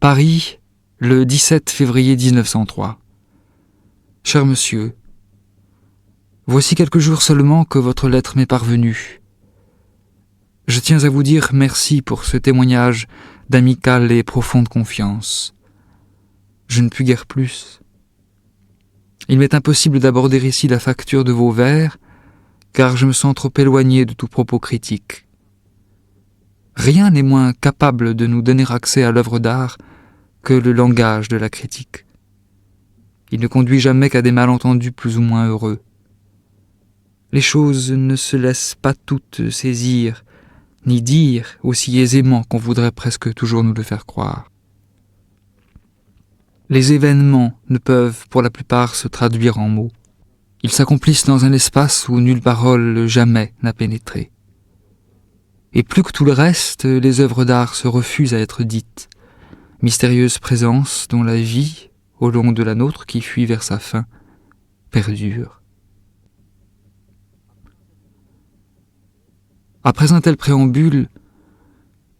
Paris, le 17 février 1903. Cher monsieur, voici quelques jours seulement que votre lettre m'est parvenue. Je tiens à vous dire merci pour ce témoignage d'amicale et profonde confiance. Je ne puis guère plus. Il m'est impossible d'aborder ici la facture de vos vers, car je me sens trop éloigné de tout propos critique. Rien n'est moins capable de nous donner accès à l'œuvre d'art que le langage de la critique. Il ne conduit jamais qu'à des malentendus plus ou moins heureux. Les choses ne se laissent pas toutes saisir, ni dire aussi aisément qu'on voudrait presque toujours nous le faire croire. Les événements ne peuvent pour la plupart se traduire en mots. Ils s'accomplissent dans un espace où nulle parole jamais n'a pénétré. Et plus que tout le reste, les œuvres d'art se refusent à être dites, mystérieuse présence dont la vie, au long de la nôtre qui fuit vers sa fin, perdure. Après un tel préambule,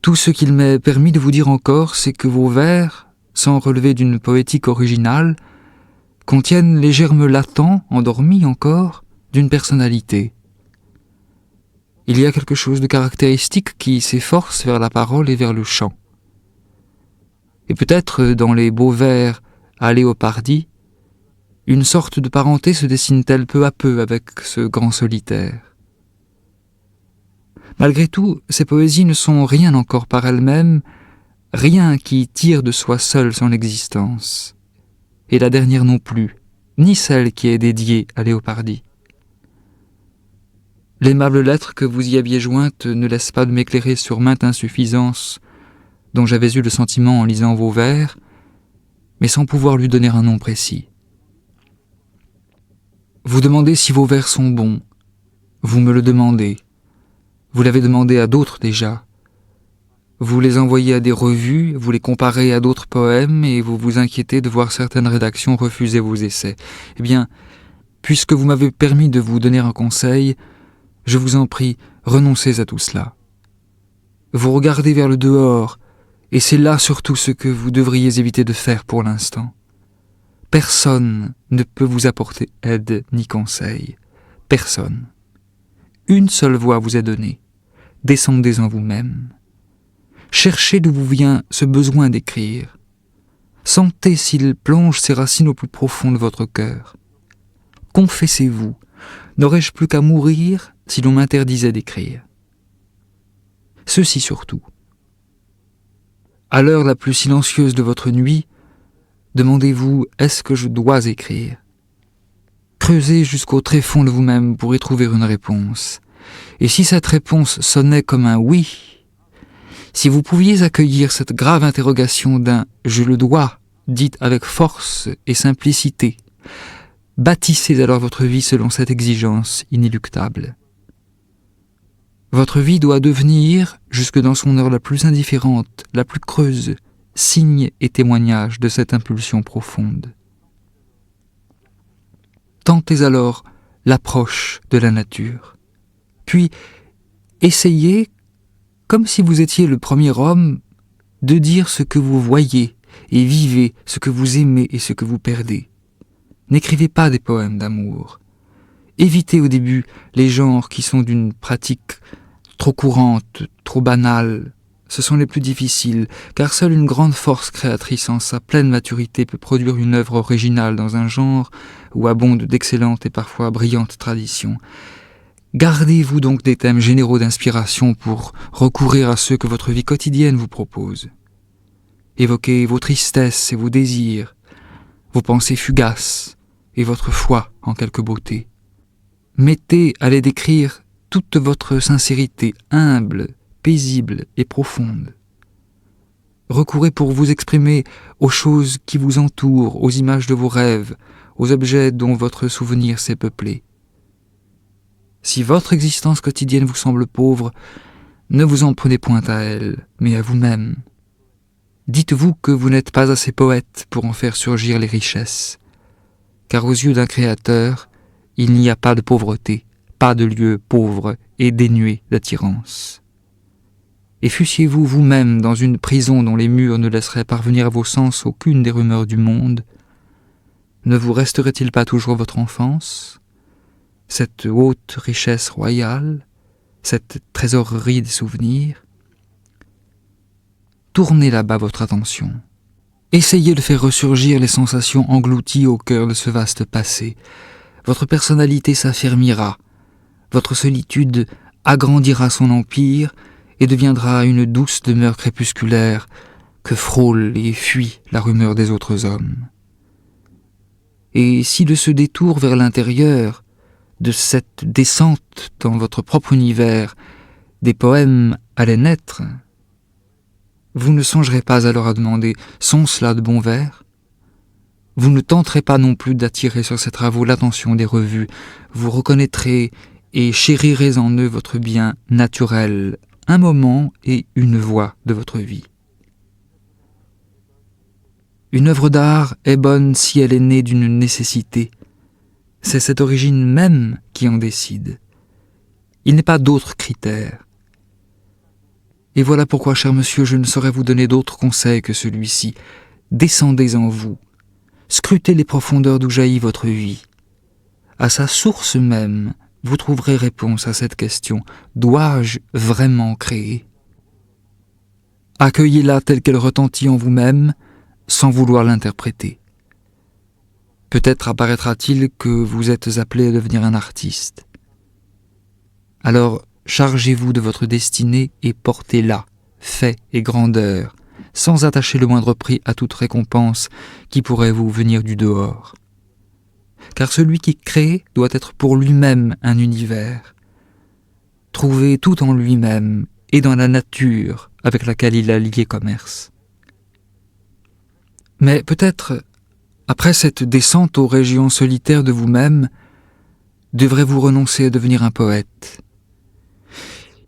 tout ce qu'il m'est permis de vous dire encore, c'est que vos vers, sans relever d'une poétique originale, contiennent les germes latents, endormis encore, d'une personnalité. Il y a quelque chose de caractéristique qui s'efforce vers la parole et vers le chant. Et peut-être, dans les beaux vers à Léopardi, une sorte de parenté se dessine-t-elle peu à peu avec ce grand solitaire. Malgré tout, ces poésies ne sont rien encore par elles-mêmes, rien qui tire de soi seul son existence. Et la dernière non plus, ni celle qui est dédiée à Léopardi. L'aimable lettre que vous y aviez jointe ne laisse pas de m'éclairer sur mainte insuffisance dont j'avais eu le sentiment en lisant vos vers, mais sans pouvoir lui donner un nom précis. Vous demandez si vos vers sont bons. Vous me le demandez. Vous l'avez demandé à d'autres déjà. Vous les envoyez à des revues, vous les comparez à d'autres poèmes et vous vous inquiétez de voir certaines rédactions refuser vos essais. Eh bien, puisque vous m'avez permis de vous donner un conseil, je vous en prie, renoncez à tout cela. Vous regardez vers le dehors, et c'est là surtout ce que vous devriez éviter de faire pour l'instant. Personne ne peut vous apporter aide ni conseil. Personne. Une seule voie vous est donnée. Descendez en vous-même. Cherchez d'où vous vient ce besoin d'écrire. Sentez s'il plonge ses racines au plus profond de votre cœur. Confessez-vous. N'aurais-je plus qu'à mourir si l'on m'interdisait d'écrire? Ceci surtout. À l'heure la plus silencieuse de votre nuit, demandez-vous, est-ce que je dois écrire? Creusez jusqu'au tréfonds de vous-même pour y trouver une réponse. Et si cette réponse sonnait comme un oui, si vous pouviez accueillir cette grave interrogation d'un « je le dois » dite avec force et simplicité, bâtissez alors votre vie selon cette exigence inéluctable. Votre vie doit devenir, jusque dans son heure la plus indifférente, la plus creuse, signe et témoignage de cette impulsion profonde. Tentez alors l'approche de la nature. Puis, essayez, comme si vous étiez le premier homme, de dire ce que vous voyez et vivez, ce que vous aimez et ce que vous perdez. N'écrivez pas des poèmes d'amour. Évitez au début les genres qui sont d'une pratique trop courante, trop banale. Ce sont les plus difficiles, car seule une grande force créatrice en sa pleine maturité peut produire une œuvre originale dans un genre où abondent d'excellentes et parfois brillantes traditions. Gardez-vous donc des thèmes généraux d'inspiration pour recourir à ceux que votre vie quotidienne vous propose. Évoquez vos tristesses et vos désirs, vos pensées fugaces et votre foi en quelque beauté. Mettez à les décrire toute votre sincérité humble, paisible et profonde. Recourez pour vous exprimer aux choses qui vous entourent, aux images de vos rêves, aux objets dont votre souvenir s'est peuplé. Si votre existence quotidienne vous semble pauvre, ne vous en prenez point à elle, mais à vous-même. Dites-vous que vous n'êtes pas assez poète pour en faire surgir les richesses, car aux yeux d'un créateur, il n'y a pas de pauvreté, pas de lieu pauvre et dénué d'attirance. et fussiez-vous vous-même dans une prison dont les murs ne laisseraient parvenir à vos sens aucune des rumeurs du monde, ne vous resterait-il pas toujours votre enfance, cette haute richesse royale, cette trésorerie des souvenirs? Tournez là-bas votre attention. Essayez de faire ressurgir les sensations englouties au cœur de ce vaste passé. Votre personnalité s'affermira, votre solitude agrandira son empire et deviendra une douce demeure crépusculaire que frôle et fuit la rumeur des autres hommes. Et si de ce détour vers l'intérieur, de cette descente dans votre propre univers, des poèmes allaient naître, vous ne songerez pas alors à demander « sont-ce là de bons vers ?» Vous ne tenterez pas non plus d'attirer sur ces travaux l'attention des revues. Vous reconnaîtrez et chérirez en eux votre bien naturel, un moment et une voix de votre vie. Une œuvre d'art est bonne si elle est née d'une nécessité. C'est cette origine même qui en décide. Il n'est pas d'autre critère. Et voilà pourquoi, cher monsieur, je ne saurais vous donner d'autre conseil que celui-ci. Descendez en vous. Scrutez les profondeurs d'où jaillit votre vie. À sa source même, vous trouverez réponse à cette question. Dois-je vraiment créer? Accueillez-la telle qu'elle retentit en vous-même, sans vouloir l'interpréter. Peut-être apparaîtra-t-il que vous êtes appelé à devenir un artiste. Alors, chargez-vous de votre destinée et portez-la, fait et grandeur, sans attacher le moindre prix à toute récompense qui pourrait vous venir du dehors. Car celui qui crée doit être pour lui-même un univers, trouver tout en lui-même et dans la nature avec laquelle il a lié commerce. Mais peut-être, après cette descente aux régions solitaires de vous-même, devrez-vous renoncer à devenir un poète.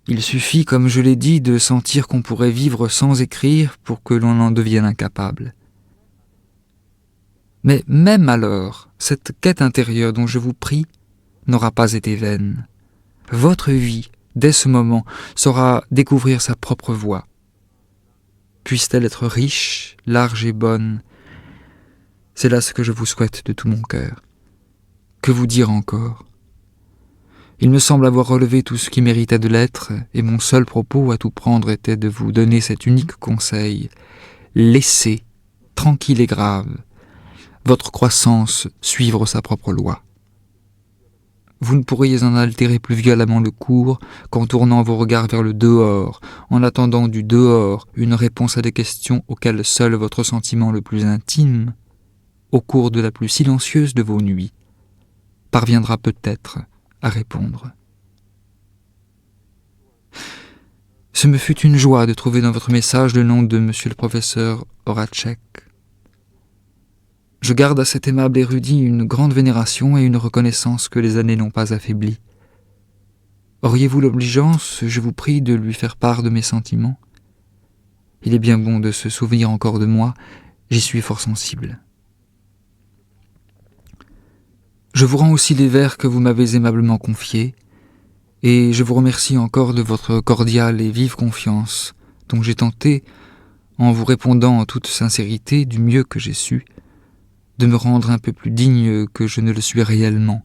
Il suffit, comme je l'ai dit, de sentir qu'on pourrait vivre sans écrire pour que l'on en devienne incapable. Mais même alors, cette quête intérieure dont je vous prie n'aura pas été vaine. Votre vie, dès ce moment, saura découvrir sa propre voie. Puisse-t-elle être riche, large et bonne. C'est là ce que je vous souhaite de tout mon cœur. Que vous dire encore ? Il me semble avoir relevé tout ce qui méritait de l'être, et mon seul propos à tout prendre était de vous donner cet unique conseil. Laissez, tranquille et grave, votre croissance suivre sa propre loi. Vous ne pourriez en altérer plus violemment le cours qu'en tournant vos regards vers le dehors, en attendant du dehors une réponse à des questions auxquelles seul votre sentiment le plus intime, au cours de la plus silencieuse de vos nuits, parviendra peut-être à répondre. Ce me fut une joie de trouver dans votre message le nom de monsieur le professeur Horacek. Je garde à cet aimable érudit une grande vénération et une reconnaissance que les années n'ont pas affaiblie. Auriez-vous l'obligeance, je vous prie, de lui faire part de mes sentiments? Il est bien bon de se souvenir encore de moi, j'y suis fort sensible. Je vous rends aussi les vers que vous m'avez aimablement confiés, et je vous remercie encore de votre cordiale et vive confiance, dont j'ai tenté, en vous répondant en toute sincérité du mieux que j'ai su, de me rendre un peu plus digne que je ne le suis réellement,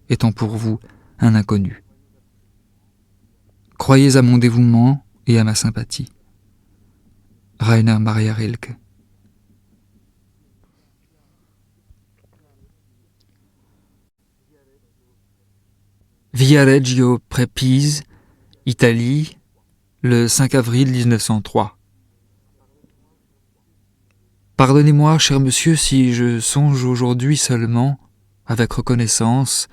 étant pour vous un inconnu. Croyez à mon dévouement et à ma sympathie. Rainer Maria Rilke. Viareggio près Pise, Italie, le 5 avril 1903. Pardonnez-moi, cher monsieur, si je songe aujourd'hui seulement, avec reconnaissance,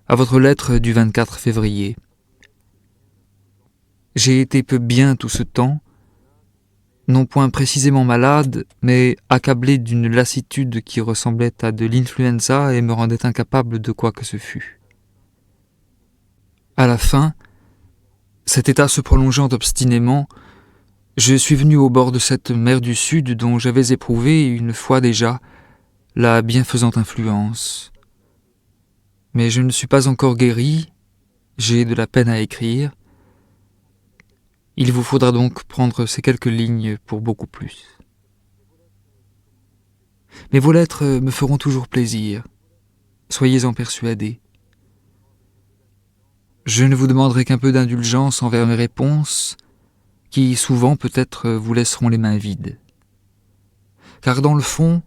à votre lettre du 24 février. J'ai été peu bien tout ce temps, non point précisément malade, mais accablé d'une lassitude qui ressemblait à de l'influenza et me rendait incapable de quoi que ce fût. À la fin, cet état se prolongeant obstinément, je suis venu au bord de cette mer du Sud dont j'avais éprouvé une fois déjà la bienfaisante influence. Mais je ne suis pas encore guéri, j'ai de la peine à écrire, Il vous faudra donc prendre ces quelques lignes pour beaucoup plus. Mais vos lettres me feront toujours plaisir. Soyez-en persuadés. Je ne vous demanderai qu'un peu d'indulgence envers mes réponses, qui souvent peut-être vous laisseront les mains vides. Car dans le fond,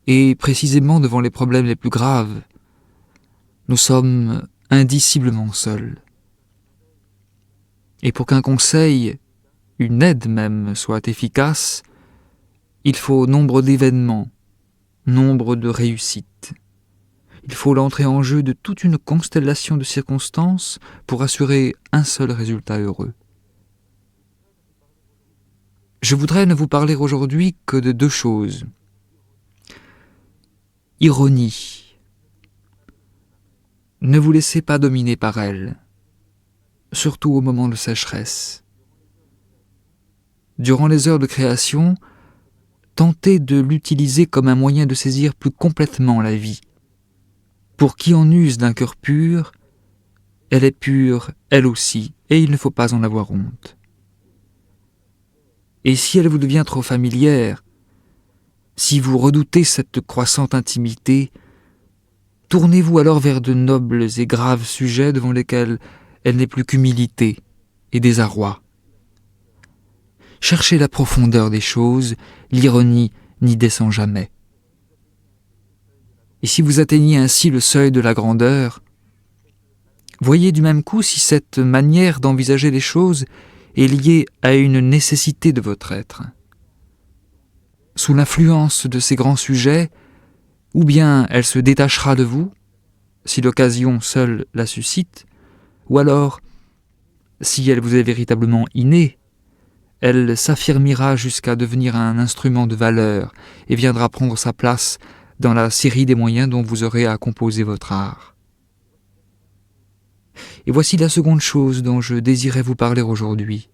et précisément devant les problèmes les plus graves, nous sommes indiciblement seuls. Et pour qu'un conseil, une aide même, soit efficace, il faut nombre d'événements, nombre de réussites. Il faut l'entrée en jeu de toute une constellation de circonstances pour assurer un seul résultat heureux. Je voudrais ne vous parler aujourd'hui que de 2 choses. Ironie. Ne vous laissez pas dominer par elle, surtout au moment de sécheresse. Durant les heures de création, tentez de l'utiliser comme un moyen de saisir plus complètement la vie. Pour qui en use d'un cœur pur, elle est pure, elle aussi, et il ne faut pas en avoir honte. Et si elle vous devient trop familière, si vous redoutez cette croissante intimité, tournez-vous alors vers de nobles et graves sujets devant lesquels elle n'est plus qu'humilité et désarroi. Cherchez la profondeur des choses, l'ironie n'y descend jamais. Et si vous atteignez ainsi le seuil de la grandeur, voyez du même coup si cette manière d'envisager les choses est liée à une nécessité de votre être. Sous l'influence de ces grands sujets, ou bien elle se détachera de vous, si l'occasion seule la suscite, ou alors, si elle vous est véritablement innée, elle s'affirmera jusqu'à devenir un instrument de valeur et viendra prendre sa place dans la série des moyens dont vous aurez à composer votre art. Et voici la seconde chose dont je désirais vous parler aujourd'hui.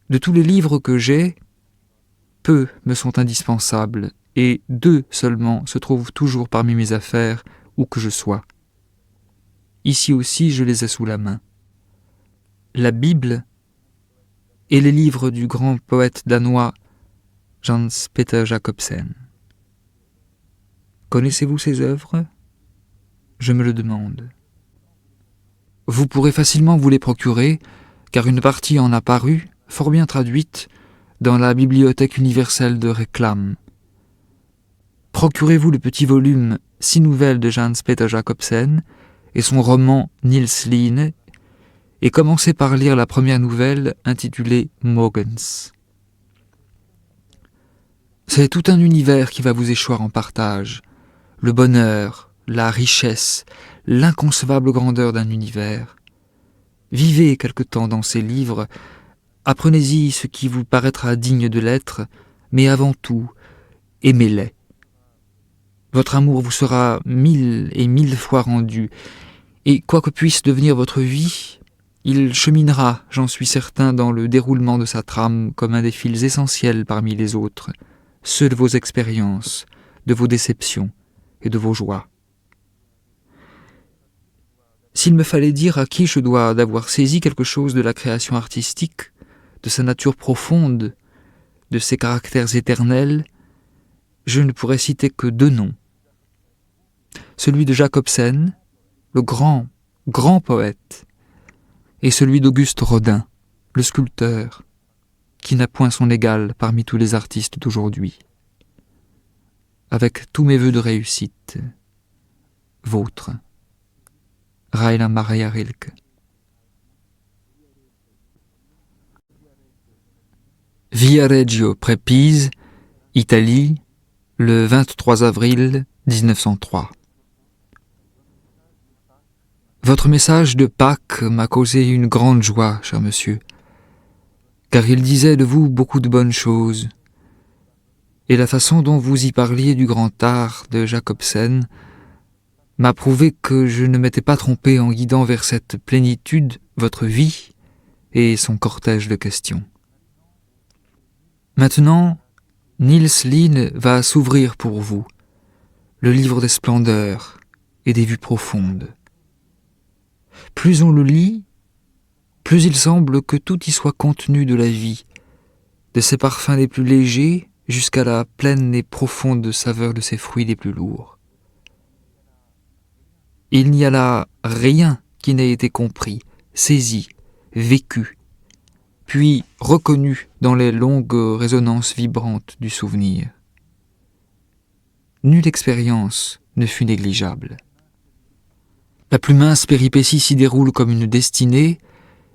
De tous les livres que j'ai, peu me sont indispensables, et 2 seulement se trouvent toujours parmi mes affaires, où que je sois. Ici aussi, je les ai sous la main. La Bible et les livres du grand poète danois Hans Peter Jacobsen. Connaissez-vous ces œuvres ? Je me le demande. Vous pourrez facilement vous les procurer, car une partie en a paru, fort bien traduite, dans la Bibliothèque universelle de Réclame. Procurez-vous le petit volume 6 nouvelles de Hans Peter Jacobsen et son roman Niels Line, et commencez par lire la première nouvelle intitulée Morgens. C'est tout un univers qui va vous échoir en partage. Le bonheur, la richesse, l'inconcevable grandeur d'un univers. Vivez quelque temps dans ces livres, apprenez-y ce qui vous paraîtra digne de l'être, mais avant tout, aimez-les. Votre amour vous sera 1000 et 1000 fois rendu, et quoi que puisse devenir votre vie, il cheminera, j'en suis certain, dans le déroulement de sa trame comme un des fils essentiels parmi les autres, ceux de vos expériences, de vos déceptions et de vos joies. S'il me fallait dire à qui je dois d'avoir saisi quelque chose de la création artistique, de sa nature profonde, de ses caractères éternels, je ne pourrais citer que 2 noms. Celui de Jacobsen, le grand poète, et celui d'Auguste Rodin, le sculpteur, qui n'a point son égal parmi tous les artistes d'aujourd'hui. Avec tous mes vœux de réussite, vôtre, Raina Maria Rilke. Viareggio près Pise, Italie, le 23 avril 1903. Votre message de Pâques m'a causé une grande joie, cher monsieur, car il disait de vous beaucoup de bonnes choses, et la façon dont vous y parliez du grand art de Jacobsen m'a prouvé que je ne m'étais pas trompé en guidant vers cette plénitude votre vie et son cortège de questions. Maintenant, Niels Line va s'ouvrir pour vous, le livre des splendeurs et des vues profondes. Plus on le lit, plus il semble que tout y soit contenu de la vie, de ses parfums les plus légers jusqu'à la pleine et profonde saveur de ses fruits les plus lourds. Il n'y a là rien qui n'ait été compris, saisi, vécu, puis reconnu dans les longues résonances vibrantes du souvenir. Nulle expérience ne fut négligeable. La plus mince péripétie s'y déroule comme une destinée,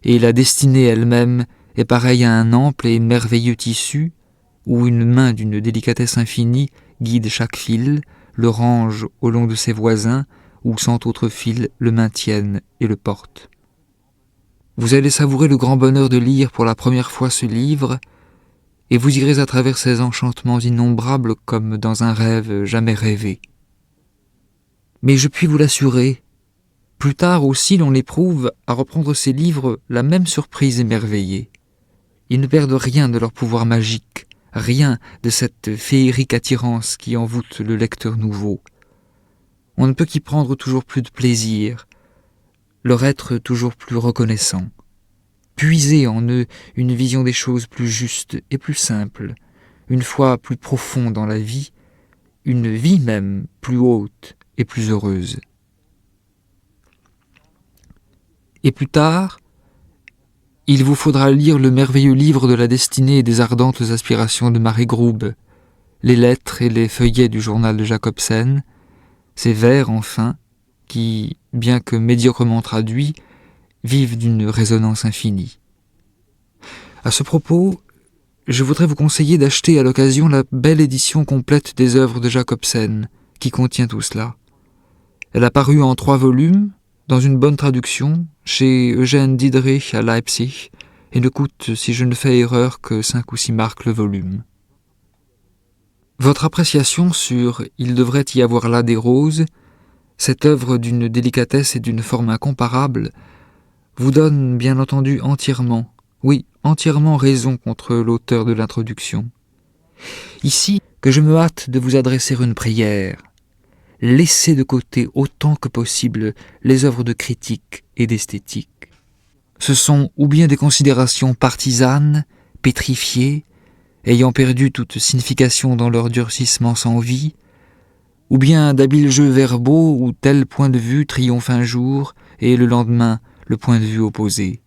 et la destinée elle-même est pareille à un ample et merveilleux tissu, où une main d'une délicatesse infinie guide chaque fil, le range au long de ses voisins, ou cent autres fils le maintiennent et le portent. Vous allez savourer le grand bonheur de lire pour la première fois ce livre, et vous irez à travers ces enchantements innombrables comme dans un rêve jamais rêvé. Mais je puis vous l'assurer, plus tard aussi l'on éprouve à reprendre ces livres la même surprise émerveillée. Ils ne perdent rien de leur pouvoir magique, rien de cette féerique attirance qui envoûte le lecteur nouveau. On ne peut qu'y prendre toujours plus de plaisir, leur être toujours plus reconnaissant. Puiser en eux une vision des choses plus juste et plus simple, une foi plus profonde dans la vie, une vie même plus haute et plus heureuse. Et plus tard, il vous faudra lire le merveilleux livre de la destinée et des ardentes aspirations de Marie Grube, les lettres et les feuillets du journal de Jacobsen, ces vers enfin, qui, bien que médiocrement traduits, vivent d'une résonance infinie. À ce propos, je voudrais vous conseiller d'acheter à l'occasion la belle édition complète des œuvres de Jacobsen, qui contient tout cela. Elle a paru en 3 volumes, dans une bonne traduction, chez Eugène Diederich à Leipzig, et ne coûte, si je ne fais erreur, que 5 ou 6 marks le volume. Votre appréciation sur « Il devrait y avoir là des roses », cette œuvre d'une délicatesse et d'une forme incomparables, vous donne bien entendu entièrement, oui, entièrement raison contre l'auteur de l'introduction. Ici, que je me hâte de vous adresser une prière. Laissez de côté autant que possible les œuvres de critique et d'esthétique. Ce sont ou bien des considérations partisanes, pétrifiées, ayant perdu toute signification dans leur durcissement sans vie, ou bien d'habiles jeux verbaux où tel point de vue triomphe un jour et le lendemain le point de vue opposé.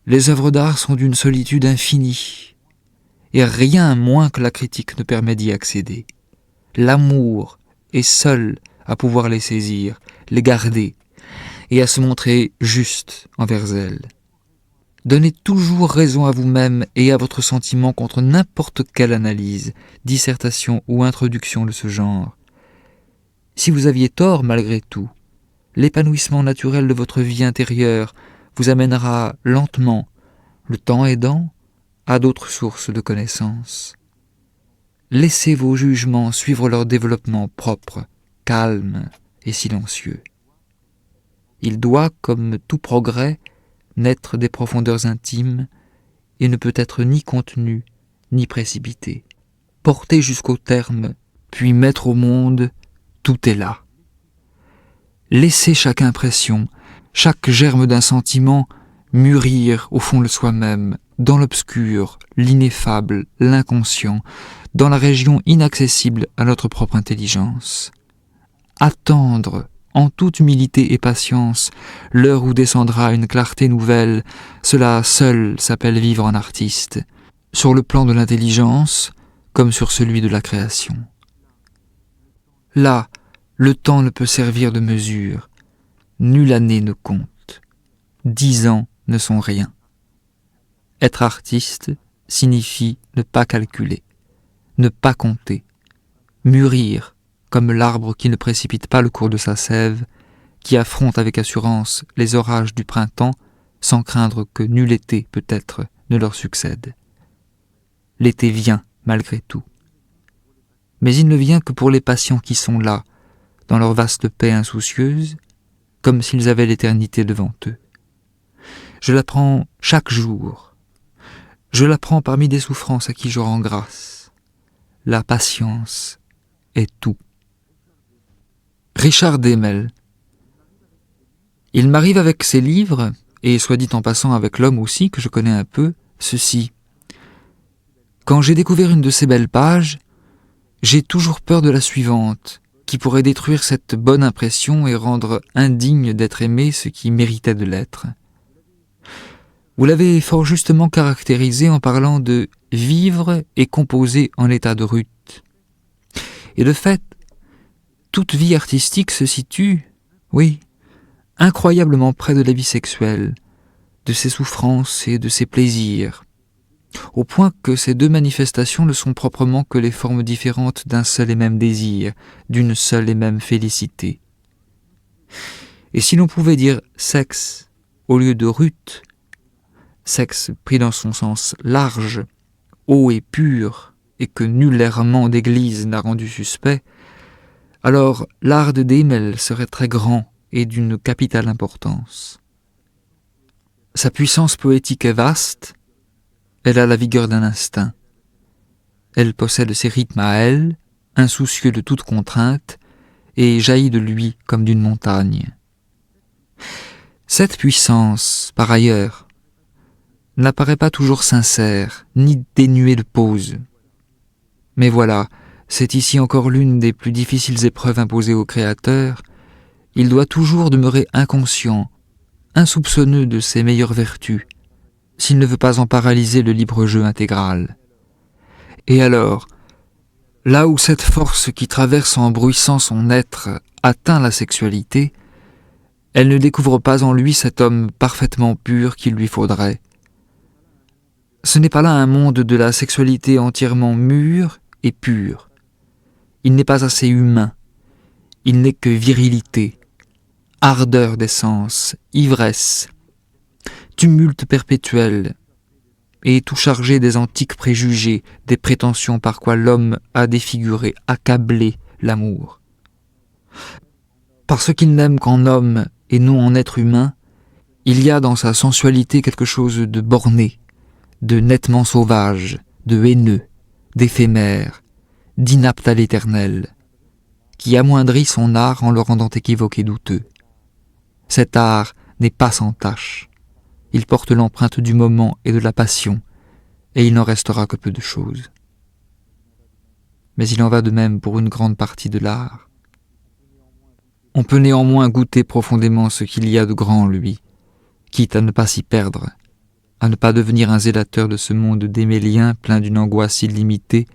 Les œuvres d'art sont d'une solitude infinie, et rien moins que la critique ne permet d'y accéder. L'amour est seul à pouvoir les saisir, les garder, et à se montrer juste envers elles. Donnez toujours raison à vous-même et à votre sentiment contre n'importe quelle analyse, dissertation ou introduction de ce genre. Si vous aviez tort malgré tout, l'épanouissement naturel de votre vie intérieure vous amènera lentement, le temps aidant, à d'autres sources de connaissances. Laissez vos jugements suivre leur développement propre, calme et silencieux. Il doit, comme tout progrès, naître des profondeurs intimes et ne peut être ni contenu ni précipité. Porter jusqu'au terme, puis mettre au monde, tout est là. Laissez chaque impression, chaque germe d'un sentiment mûrir au fond de soi-même, dans l'obscur, l'ineffable, l'inconscient, dans la région inaccessible à notre propre intelligence. Attendre, en toute humilité et patience, l'heure où descendra une clarté nouvelle, cela seul s'appelle vivre en artiste, sur le plan de l'intelligence comme sur celui de la création. Là, le temps ne peut servir de mesure, nulle année ne compte, 10 ans ne sont rien. Être artiste signifie ne pas calculer, ne pas compter, mûrir comme l'arbre qui ne précipite pas le cours de sa sève, qui affronte avec assurance les orages du printemps sans craindre que nul été, peut-être, ne leur succède. L'été vient, malgré tout. Mais il ne vient que pour les patients qui sont là, dans leur vaste paix insoucieuse, comme s'ils avaient l'éternité devant eux. Je l'apprends chaque jour. Je l'apprends parmi des souffrances à qui je rends grâce. La patience est tout. Richard Demel. Il m'arrive avec ces livres, et soit dit en passant avec l'homme aussi, que je connais un peu, ceci. Quand j'ai découvert une de ces belles pages, j'ai toujours peur de la suivante, qui pourrait détruire cette bonne impression et rendre indigne d'être aimé ce qui méritait de l'être. Vous l'avez fort justement caractérisé en parlant de « vivre et composer en état de rut ». Et de fait, toute vie artistique se situe, oui, incroyablement près de la vie sexuelle, de ses souffrances et de ses plaisirs, au point que ces deux manifestations ne sont proprement que les formes différentes d'un seul et même désir, d'une seule et même félicité. Et si l'on pouvait dire sexe au lieu de rut, sexe pris dans son sens large, haut et pur, et que nul errement d'église n'a rendu suspect, alors l'art de Demel serait très grand et d'une capitale importance. Sa puissance poétique est vaste, elle a la vigueur d'un instinct. Elle possède ses rythmes à elle, insoucieux de toute contrainte, et jaillit de lui comme d'une montagne. Cette puissance, par ailleurs, n'apparaît pas toujours sincère, ni dénuée de pose. Mais voilà, c'est ici encore l'une des plus difficiles épreuves imposées au Créateur. Il doit toujours demeurer inconscient, insoupçonneux de ses meilleures vertus, s'il ne veut pas en paralyser le libre jeu intégral. Et alors, là où cette force qui traverse en bruissant son être atteint la sexualité, elle ne découvre pas en lui cet homme parfaitement pur qu'il lui faudrait. Ce n'est pas là un monde de la sexualité entièrement mûr et pur. Il n'est pas assez humain. Il n'est que virilité, ardeur d'essence, ivresse, tumulte perpétuel, et tout chargé des antiques préjugés, des prétentions par quoi l'homme a défiguré, accablé l'amour. Parce qu'il n'aime qu'en homme et non en être humain, il y a dans sa sensualité quelque chose de borné, de nettement sauvage, de haineux, d'éphémère, d'inapte à l'éternel, qui amoindrit son art en le rendant équivoque et douteux. Cet art n'est pas sans tache. Il porte l'empreinte du moment et de la passion, et il n'en restera que peu de choses. Mais il en va de même pour une grande partie de l'art. On peut néanmoins goûter profondément ce qu'il y a de grand en lui, quitte à ne pas s'y perdre, à ne pas devenir un zélateur de ce monde démélien plein d'une angoisse illimitée,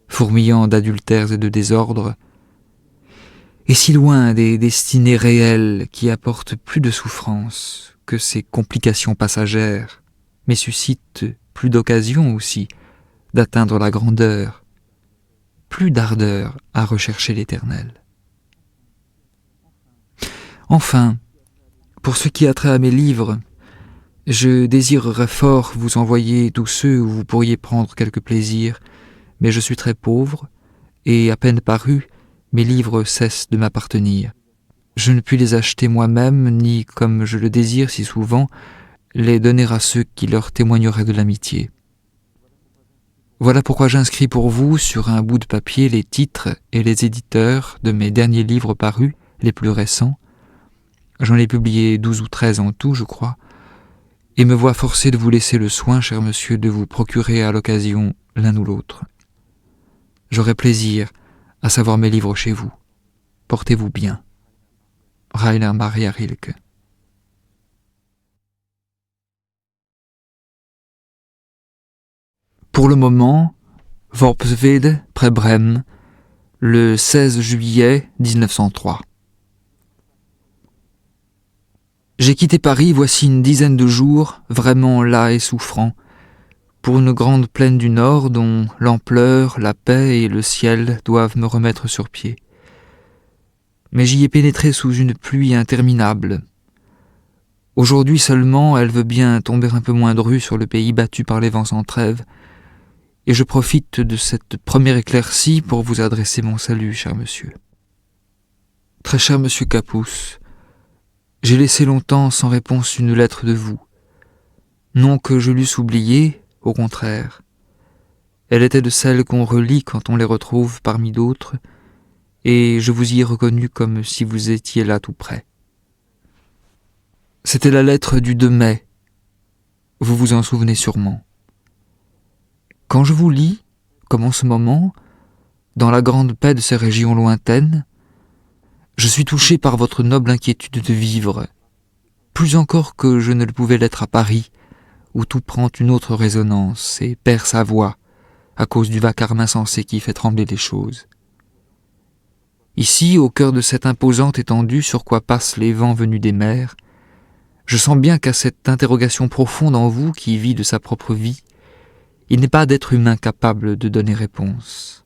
fourmillant d'adultères et de désordres, et si loin des destinées réelles qui apportent plus de souffrance que ces complications passagères, mais suscitent plus d'occasions aussi d'atteindre la grandeur, plus d'ardeur à rechercher l'éternel. Enfin, pour ce qui a trait à mes livres, je désirerais fort vous envoyer tous ceux où vous pourriez prendre quelque plaisir, mais je suis très pauvre, et à peine paru, mes livres cessent de m'appartenir. Je ne puis les acheter moi-même, ni, comme je le désire si souvent, les donner à ceux qui leur témoigneraient de l'amitié. Voilà pourquoi j'inscris pour vous sur un bout de papier les titres et les éditeurs de mes derniers livres parus, les plus récents. J'en ai publié 12 ou 13 en tout, je crois, et me vois forcé de vous laisser le soin, cher monsieur, de vous procurer à l'occasion l'un ou l'autre. J'aurai plaisir à savoir mes livres chez vous. Portez-vous bien. Rainer Maria Rilke. Pour le moment, Worpswede, près Brême, le 16 juillet 1903. J'ai quitté Paris voici une dizaine de jours, vraiment las et souffrant, pour une grande plaine du Nord dont l'ampleur, la paix et le ciel doivent me remettre sur pied. Mais j'y ai pénétré sous une pluie interminable. Aujourd'hui seulement, elle veut bien tomber un peu moins drue sur le pays battu par les vents sans trêve, et je profite de cette première éclaircie pour vous adresser mon salut, cher monsieur. Très cher monsieur Capus, j'ai laissé longtemps sans réponse une lettre de vous. Non que je l'eusse oubliée, au contraire. Elle était de celles qu'on relit quand on les retrouve parmi d'autres, et je vous y ai reconnu comme si vous étiez là tout près. C'était la lettre du 2 mai. Vous vous en souvenez sûrement. Quand je vous lis, comme en ce moment, dans la grande paix de ces régions lointaines, je suis touché par votre noble inquiétude de vivre, plus encore que je ne le pouvais l'être à Paris, où tout prend une autre résonance et perd sa voix à cause du vacarme insensé qui fait trembler les choses. Ici, au cœur de cette imposante étendue sur quoi passent les vents venus des mers, je sens bien qu'à cette interrogation profonde en vous qui vit de sa propre vie, il n'est pas d'être humain capable de donner réponse.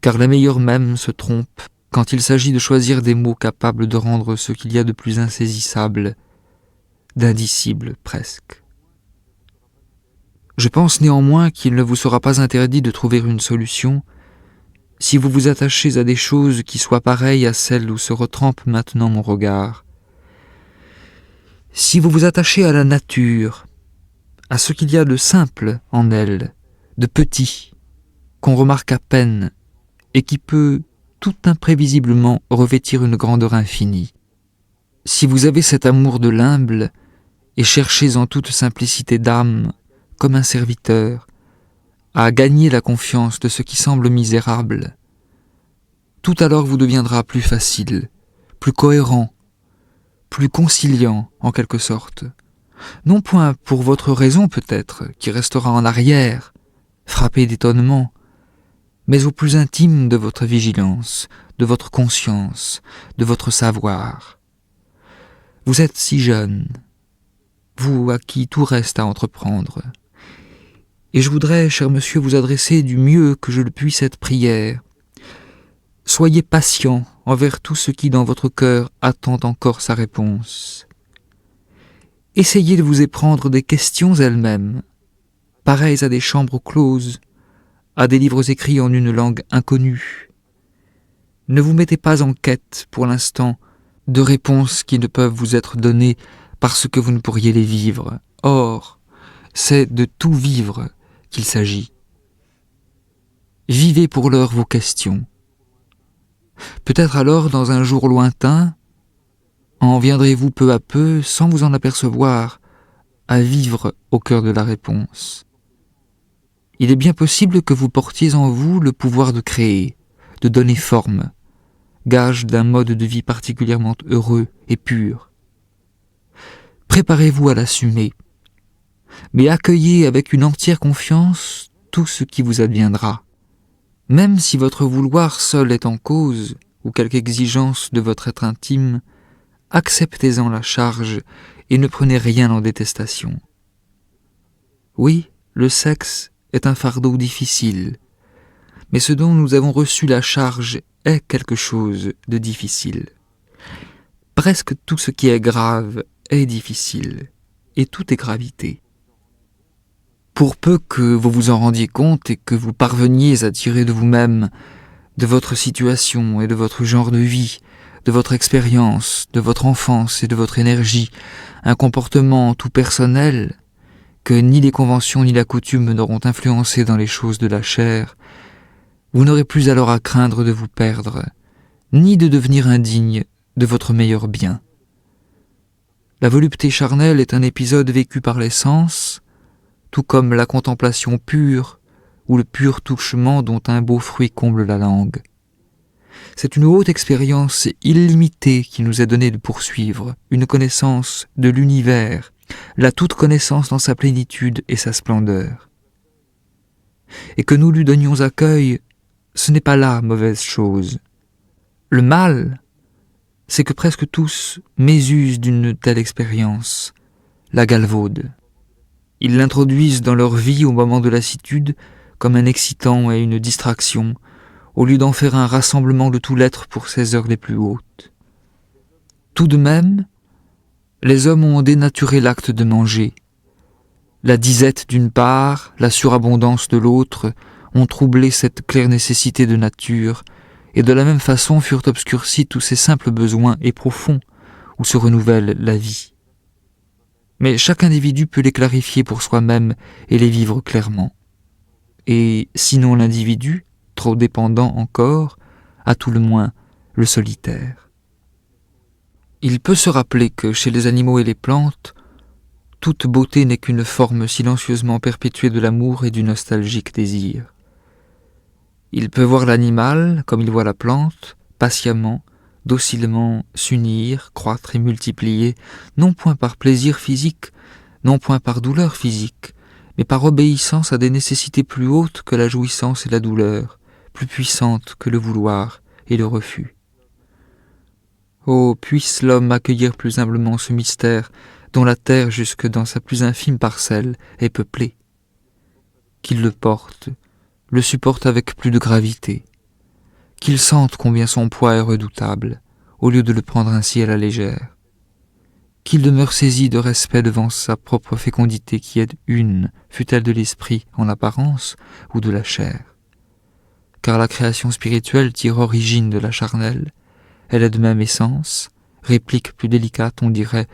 Car les meilleurs même se trompent quand il s'agit de choisir des mots capables de rendre ce qu'il y a de plus insaisissable, d'indicible presque. Je pense néanmoins qu'il ne vous sera pas interdit de trouver une solution si vous vous attachez à des choses qui soient pareilles à celles où se retrempe maintenant mon regard. Si vous vous attachez à la nature, à ce qu'il y a de simple en elle, de petit, qu'on remarque à peine et qui peut tout imprévisiblement revêtir une grandeur infinie. Si vous avez cet amour de l'humble et cherchez en toute simplicité d'âme, comme un serviteur, à gagner la confiance de ce qui semble misérable, tout alors vous deviendra plus facile, plus cohérent, plus conciliant en quelque sorte. Non point pour votre raison peut-être, qui restera en arrière, frappée d'étonnement, mais au plus intime de votre vigilance, de votre conscience, de votre savoir. Vous êtes si jeune, vous à qui tout reste à entreprendre. Et je voudrais, cher monsieur, vous adresser du mieux que je le puis cette prière. Soyez patient envers tout ce qui dans votre cœur attend encore sa réponse. Essayez de vous éprendre des questions elles-mêmes, pareilles à des chambres closes, à des livres écrits en une langue inconnue. Ne vous mettez pas en quête, pour l'instant, de réponses qui ne peuvent vous être données parce que vous ne pourriez les vivre. Or, c'est de tout vivre qu'il s'agit. Vivez pour l'heure vos questions. Peut-être alors, dans un jour lointain, en viendrez-vous peu à peu, sans vous en apercevoir, à vivre au cœur de la réponse. Il est bien possible que vous portiez en vous le pouvoir de créer, de donner forme, gage d'un mode de vie particulièrement heureux et pur. Préparez-vous à l'assumer, mais accueillez avec une entière confiance tout ce qui vous adviendra. Même si votre vouloir seul est en cause, ou quelque exigence de votre être intime, acceptez-en la charge et ne prenez rien en détestation. Oui, le sexe est un fardeau difficile, mais ce dont nous avons reçu la charge est quelque chose de difficile. Presque tout ce qui est grave est difficile, et tout est gravité. Pour peu que vous vous en rendiez compte et que vous parveniez à tirer de vous-même, de votre situation et de votre genre de vie, de votre expérience, de votre enfance et de votre énergie, un comportement tout personnel, que ni les conventions ni la coutume n'auront influencé dans les choses de la chair, vous n'aurez plus alors à craindre de vous perdre, ni de devenir indigne de votre meilleur bien. La volupté charnelle est un épisode vécu par les sens, tout comme la contemplation pure ou le pur touchement dont un beau fruit comble la langue. C'est une haute expérience illimitée qui nous est donnée de poursuivre, une connaissance de l'univers, la toute connaissance dans sa plénitude et sa splendeur. Et que nous lui donnions accueil, ce n'est pas là mauvaise chose. Le mal, c'est que presque tous mésusent d'une telle expérience, la galvaudent. Ils l'introduisent dans leur vie au moment de lassitude comme un excitant et une distraction, au lieu d'en faire un rassemblement de tout l'être pour ses heures les plus hautes. Tout de même, les hommes ont dénaturé l'acte de manger. La disette d'une part, la surabondance de l'autre, ont troublé cette claire nécessité de nature, et de la même façon furent obscurcis tous ces simples besoins et profonds où se renouvelle la vie. Mais chaque individu peut les clarifier pour soi-même et les vivre clairement. Et sinon l'individu, trop dépendant encore, à tout le moins le solitaire. Il peut se rappeler que chez les animaux et les plantes, toute beauté n'est qu'une forme silencieusement perpétuée de l'amour et du nostalgique désir. Il peut voir l'animal, comme il voit la plante, patiemment, docilement s'unir, croître et multiplier, non point par plaisir physique, non point par douleur physique, mais par obéissance à des nécessités plus hautes que la jouissance et la douleur, plus puissantes que le vouloir et le refus. Oh, puisse l'homme accueillir plus humblement ce mystère dont la terre jusque dans sa plus infime parcelle est peuplée. Qu'il le porte, le supporte avec plus de gravité, qu'il sente combien son poids est redoutable, au lieu de le prendre ainsi à la légère, qu'il demeure saisi de respect devant sa propre fécondité qui est une, fût-elle de l'esprit en apparence ou de la chair. Car la création spirituelle tire origine de la charnelle, elle est de même essence, réplique plus délicate, on dirait,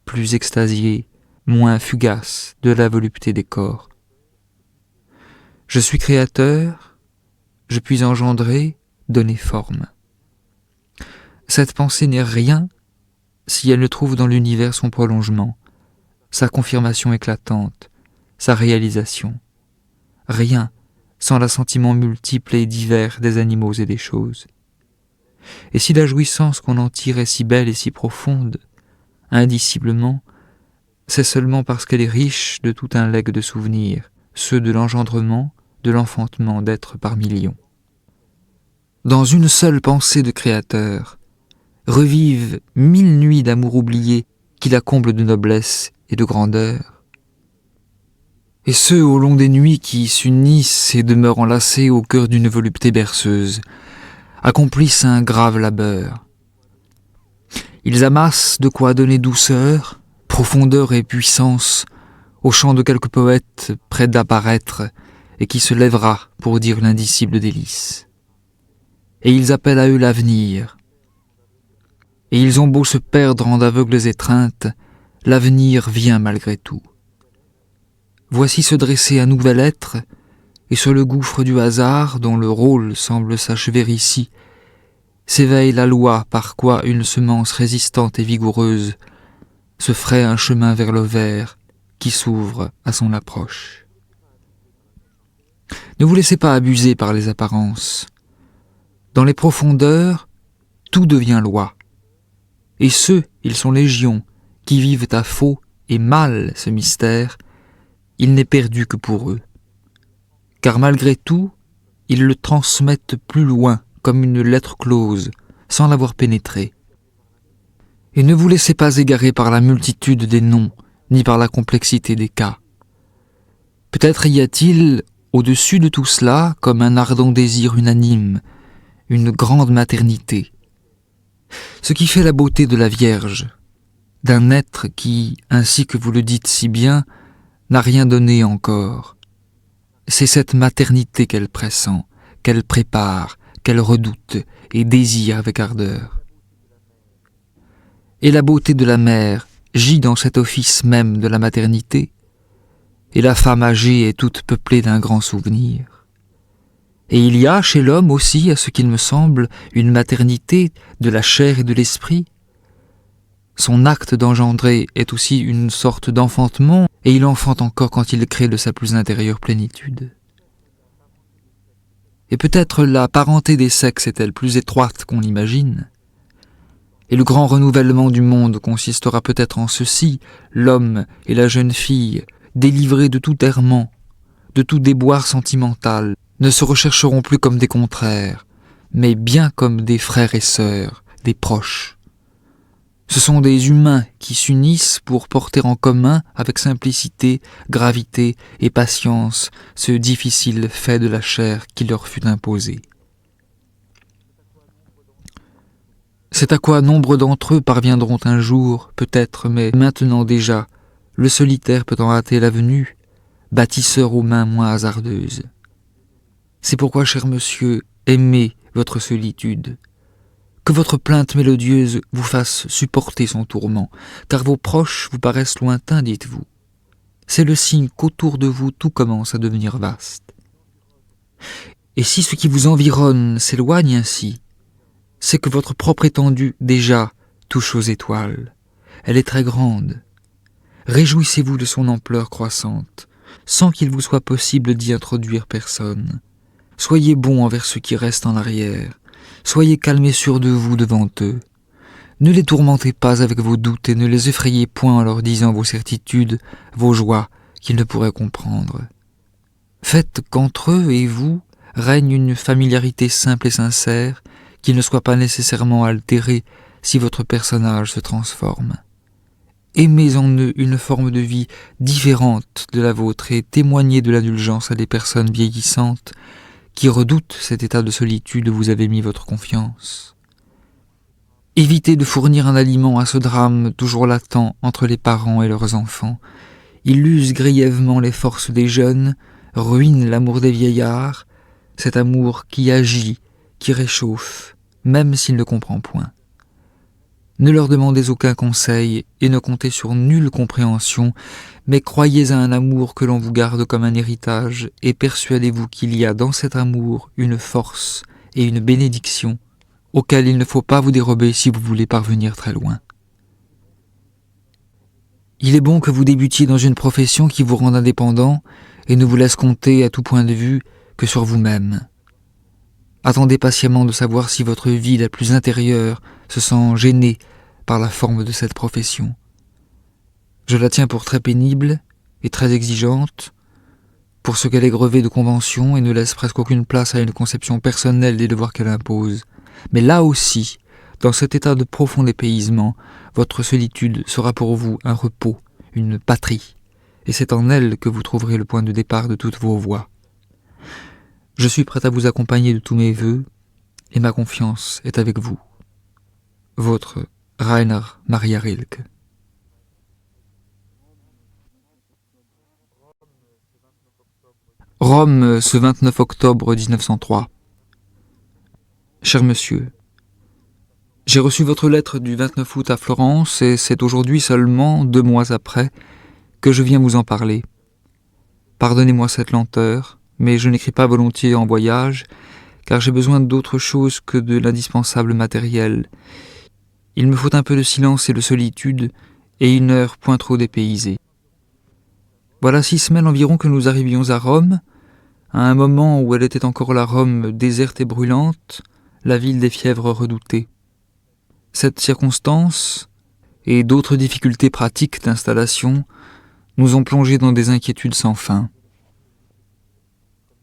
plus extasiée, moins fugace de la volupté des corps. Je suis créateur, je puis engendrer, donner forme. Cette pensée n'est rien si elle ne trouve dans l'univers son prolongement, sa confirmation éclatante, sa réalisation. Rien sans l'assentiment multiple et divers des animaux et des choses. Et si la jouissance qu'on en tire est si belle et si profonde, indiciblement, c'est seulement parce qu'elle est riche de tout un legs de souvenirs, ceux de l'engendrement, de l'enfantement d'êtres par millions. Dans une seule pensée de créateur, revivent 1000 nuits d'amour oublié qui la comblent de noblesse et de grandeur. Et ceux au long des nuits qui s'unissent et demeurent enlacés au cœur d'une volupté berceuse, accomplissent un grave labeur. Ils amassent de quoi donner douceur, profondeur et puissance au chant de quelque poète près d'apparaître et qui se lèvera pour dire l'indicible délice. Et ils appellent à eux l'avenir. Et ils ont beau se perdre en d'aveugles étreintes, l'avenir vient malgré tout. Voici se dresser un nouvel être, et sur le gouffre du hasard, dont le rôle semble s'achever ici, s'éveille la loi par quoi une semence résistante et vigoureuse se ferait un chemin vers le vert qui s'ouvre à son approche. Ne vous laissez pas abuser par les apparences. Dans les profondeurs, tout devient loi. Et ceux, ils sont légions, qui vivent à faux et mal ce mystère, il n'est perdu que pour eux. Car malgré tout, ils le transmettent plus loin, comme une lettre close, sans l'avoir pénétré. Et ne vous laissez pas égarer par la multitude des noms, ni par la complexité des cas. Peut-être y a-t-il, au-dessus de tout cela, comme un ardent désir unanime, une grande maternité. Ce qui fait la beauté de la Vierge, d'un être qui, ainsi que vous le dites si bien, n'a rien donné encore. C'est cette maternité qu'elle pressent, qu'elle prépare, qu'elle redoute et désire avec ardeur. Et la beauté de la mère gît dans cet office même de la maternité, et la femme âgée est toute peuplée d'un grand souvenir. Et il y a chez l'homme aussi, à ce qu'il me semble, une maternité de la chair et de l'esprit. Son acte d'engendrer est aussi une sorte d'enfantement, et il enfante encore quand il crée de sa plus intérieure plénitude. Et peut-être la parenté des sexes est-elle plus étroite qu'on l'imagine. Et le grand renouvellement du monde consistera peut-être en ceci, l'homme et la jeune fille, délivrés de tout errement, de tout déboire sentimental, ne se rechercheront plus comme des contraires, mais bien comme des frères et sœurs, des proches. Ce sont des humains qui s'unissent pour porter en commun, avec simplicité, gravité et patience, ce difficile fait de la chair qui leur fut imposé. C'est à quoi nombre d'entre eux parviendront un jour, peut-être, mais maintenant déjà, le solitaire peut en hâter la venue, bâtisseur aux mains moins hasardeuses. C'est pourquoi, cher monsieur, aimez votre solitude. Que votre plainte mélodieuse vous fasse supporter son tourment, car vos proches vous paraissent lointains, dites-vous. C'est le signe qu'autour de vous tout commence à devenir vaste. Et si ce qui vous environne s'éloigne ainsi, c'est que votre propre étendue, déjà, touche aux étoiles. Elle est très grande. Réjouissez-vous de son ampleur croissante, sans qu'il vous soit possible d'y introduire personne. Soyez bons envers ceux qui restent en arrière. Soyez calmes et sûrs de vous devant eux. Ne les tourmentez pas avec vos doutes et ne les effrayez point en leur disant vos certitudes, vos joies qu'ils ne pourraient comprendre. Faites qu'entre eux et vous règne une familiarité simple et sincère qui ne soit pas nécessairement altérée si votre personnage se transforme. Aimez en eux une forme de vie différente de la vôtre et témoignez de l'indulgence à des personnes vieillissantes qui redoutent cet état de solitude où vous avez mis votre confiance. Évitez de fournir un aliment à ce drame toujours latent entre les parents et leurs enfants. Il use grièvement les forces des jeunes, ruine l'amour des vieillards, cet amour qui agit, qui réchauffe, même s'il ne comprend point. Ne leur demandez aucun conseil et ne comptez sur nulle compréhension, mais croyez à un amour que l'on vous garde comme un héritage et persuadez-vous qu'il y a dans cet amour une force et une bénédiction auxquelles il ne faut pas vous dérober si vous voulez parvenir très loin. Il est bon que vous débutiez dans une profession qui vous rende indépendant et ne vous laisse compter à tout point de vue que sur vous-même. Attendez patiemment de savoir si votre vie la plus intérieure se sent gênée par la forme de cette profession. Je la tiens pour très pénible et très exigeante, pour ce qu'elle est grevée de conventions et ne laisse presque aucune place à une conception personnelle des devoirs qu'elle impose. Mais là aussi, dans cet état de profond dépaysement, votre solitude sera pour vous un repos, une patrie, et c'est en elle que vous trouverez le point de départ de toutes vos voies. Je suis prêt à vous accompagner de tous mes vœux, et ma confiance est avec vous. Votre Rainer Maria Rilke. Rome, ce 29 octobre 1903. Cher monsieur, j'ai reçu votre lettre du 29 août à Florence et c'est aujourd'hui seulement, 2 mois après, que je viens vous en parler. Pardonnez-moi cette lenteur, mais je n'écris pas volontiers en voyage, car j'ai besoin d'autre chose que de l'indispensable matériel. Il me faut un peu de silence et de solitude, et une heure point trop dépaysée. Voilà 6 semaines environ que nous arrivions à Rome, à un moment où elle était encore la Rome déserte et brûlante, la ville des fièvres redoutées. Cette circonstance, et d'autres difficultés pratiques d'installation, nous ont plongés dans des inquiétudes sans fin.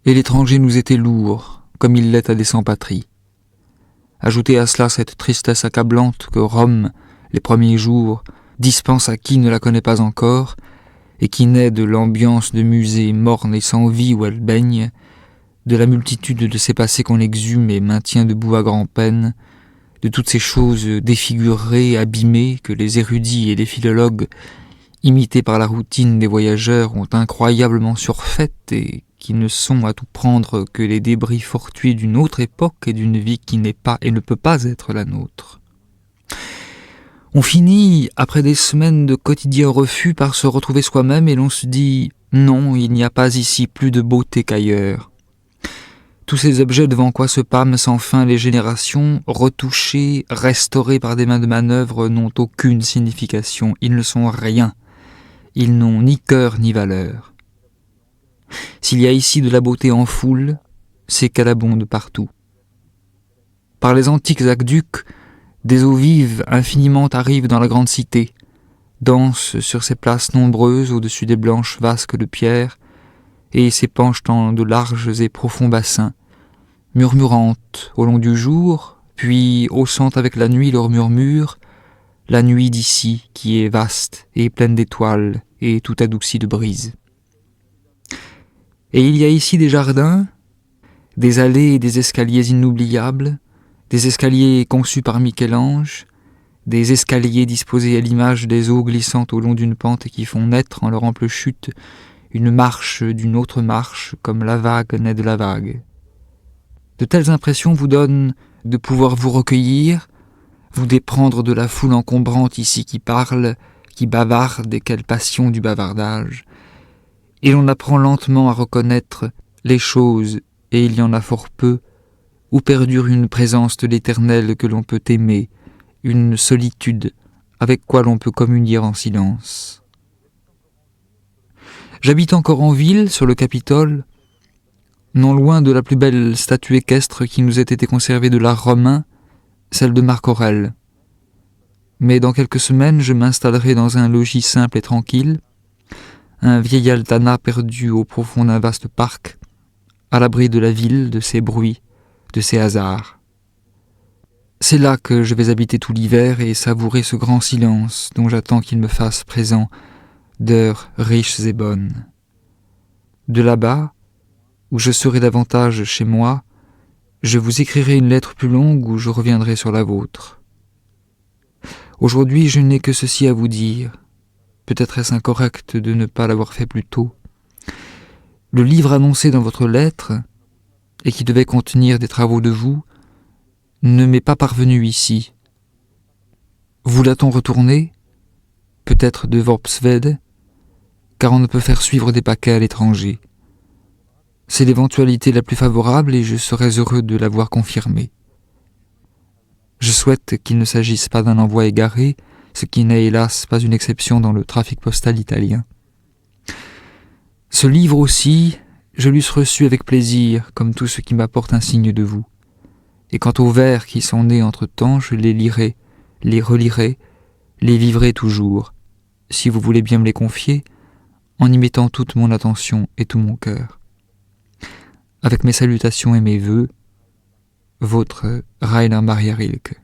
Et l'étranger nous était lourd, comme il l'est à des sans-patries. Ajoutez à cela cette tristesse accablante que Rome, les premiers jours, dispense à qui ne la connaît pas encore, et qui naît de l'ambiance de musée morne et sans vie où elle baigne, de la multitude de ces passés qu'on exhume et maintient debout à grand-peine, de toutes ces choses défigurées, abîmées, que les érudits et les philologues, imités par la routine des voyageurs, ont incroyablement surfaites et qui ne sont à tout prendre que les débris fortuits d'une autre époque et d'une vie qui n'est pas et ne peut pas être la nôtre. On finit, après des semaines de quotidien refus, par se retrouver soi-même et l'on se dit « Non, il n'y a pas ici plus de beauté qu'ailleurs ». Tous ces objets devant quoi se pâment sans fin les générations, retouchés, restaurés par des mains de manœuvre, n'ont aucune signification, ils ne sont rien, ils n'ont ni cœur ni valeur. S'il y a ici de la beauté en foule, c'est qu'elle abonde partout. Par les antiques aqueducs, des eaux vives infiniment arrivent dans la grande cité, dansent sur ces places nombreuses au-dessus des blanches vasques de pierre, et s'épanchent dans de larges et profonds bassins, murmurantes au long du jour, puis haussant avec la nuit leur murmure, la nuit d'ici qui est vaste et pleine d'étoiles et tout adoucie de brise. Et il y a ici des jardins, des allées et des escaliers inoubliables, des escaliers conçus par Michel-Ange, des escaliers disposés à l'image des eaux glissantes au long d'une pente et qui font naître en leur ample chute une marche d'une autre marche comme la vague naît de la vague. De telles impressions vous donnent de pouvoir vous recueillir, vous déprendre de la foule encombrante ici qui parle, qui bavarde et quelle passion du bavardage. Et l'on apprend lentement à reconnaître les choses, et il y en a fort peu, où perdure une présence de l'éternel que l'on peut aimer une solitude avec quoi l'on peut communier en silence. J'habite encore en ville, sur le Capitole, non loin de la plus belle statue équestre qui nous ait été conservée de l'art romain, celle de Marc Aurèle. Mais dans quelques semaines, je m'installerai dans un logis simple et tranquille, un vieil altana perdu au profond d'un vaste parc, à l'abri de la ville, de ses bruits, de ses hasards. C'est là que je vais habiter tout l'hiver et savourer ce grand silence dont j'attends qu'il me fasse présent d'heures riches et bonnes. De là-bas, où je serai davantage chez moi, je vous écrirai une lettre plus longue où je reviendrai sur la vôtre. Aujourd'hui, je n'ai que ceci à vous dire. Peut-être est-ce incorrect de ne pas l'avoir fait plus tôt. Le livre annoncé dans votre lettre, et qui devait contenir des travaux de vous, ne m'est pas parvenu ici. Vous l'a-t-on retourné? Peut-être de Worpswede, car on ne peut faire suivre des paquets à l'étranger. C'est l'éventualité la plus favorable et je serais heureux de l'avoir confirmée. Je souhaite qu'il ne s'agisse pas d'un envoi égaré, ce qui n'est hélas pas une exception dans le trafic postal italien. Ce livre aussi, je l'eusse reçu avec plaisir, comme tout ce qui m'apporte un signe de vous. Et quant aux vers qui sont nés entre-temps, je les lirai, les relirai, les vivrai toujours, si vous voulez bien me les confier, en y mettant toute mon attention et tout mon cœur. Avec mes salutations et mes vœux, votre Rainer Maria Rilke.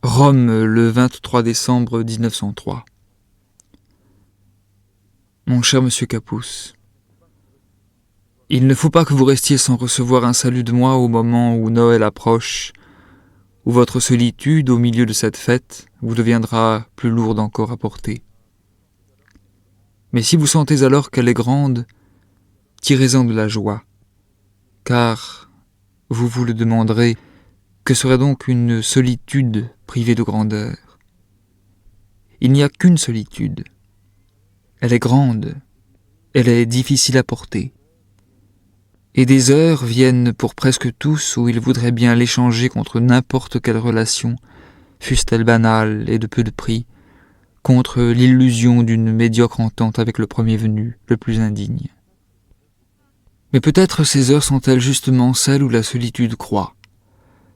Rome, le 23 décembre 1903. Mon cher monsieur Capus, il ne faut pas que vous restiez sans recevoir un salut de moi au moment où Noël approche, où votre solitude au milieu de cette fête vous deviendra plus lourde encore à porter. Mais si vous sentez alors qu'elle est grande, tirez-en de la joie, car, vous vous le demanderez, que serait donc une solitude privée de grandeur? Il n'y a qu'une solitude. Elle est grande, elle est difficile à porter. Et des heures viennent pour presque tous où ils voudraient bien l'échanger contre n'importe quelle relation, fût-elle banale et de peu de prix, contre l'illusion d'une médiocre entente avec le premier venu, le plus indigne. Mais peut-être ces heures sont-elles justement celles où la solitude croît,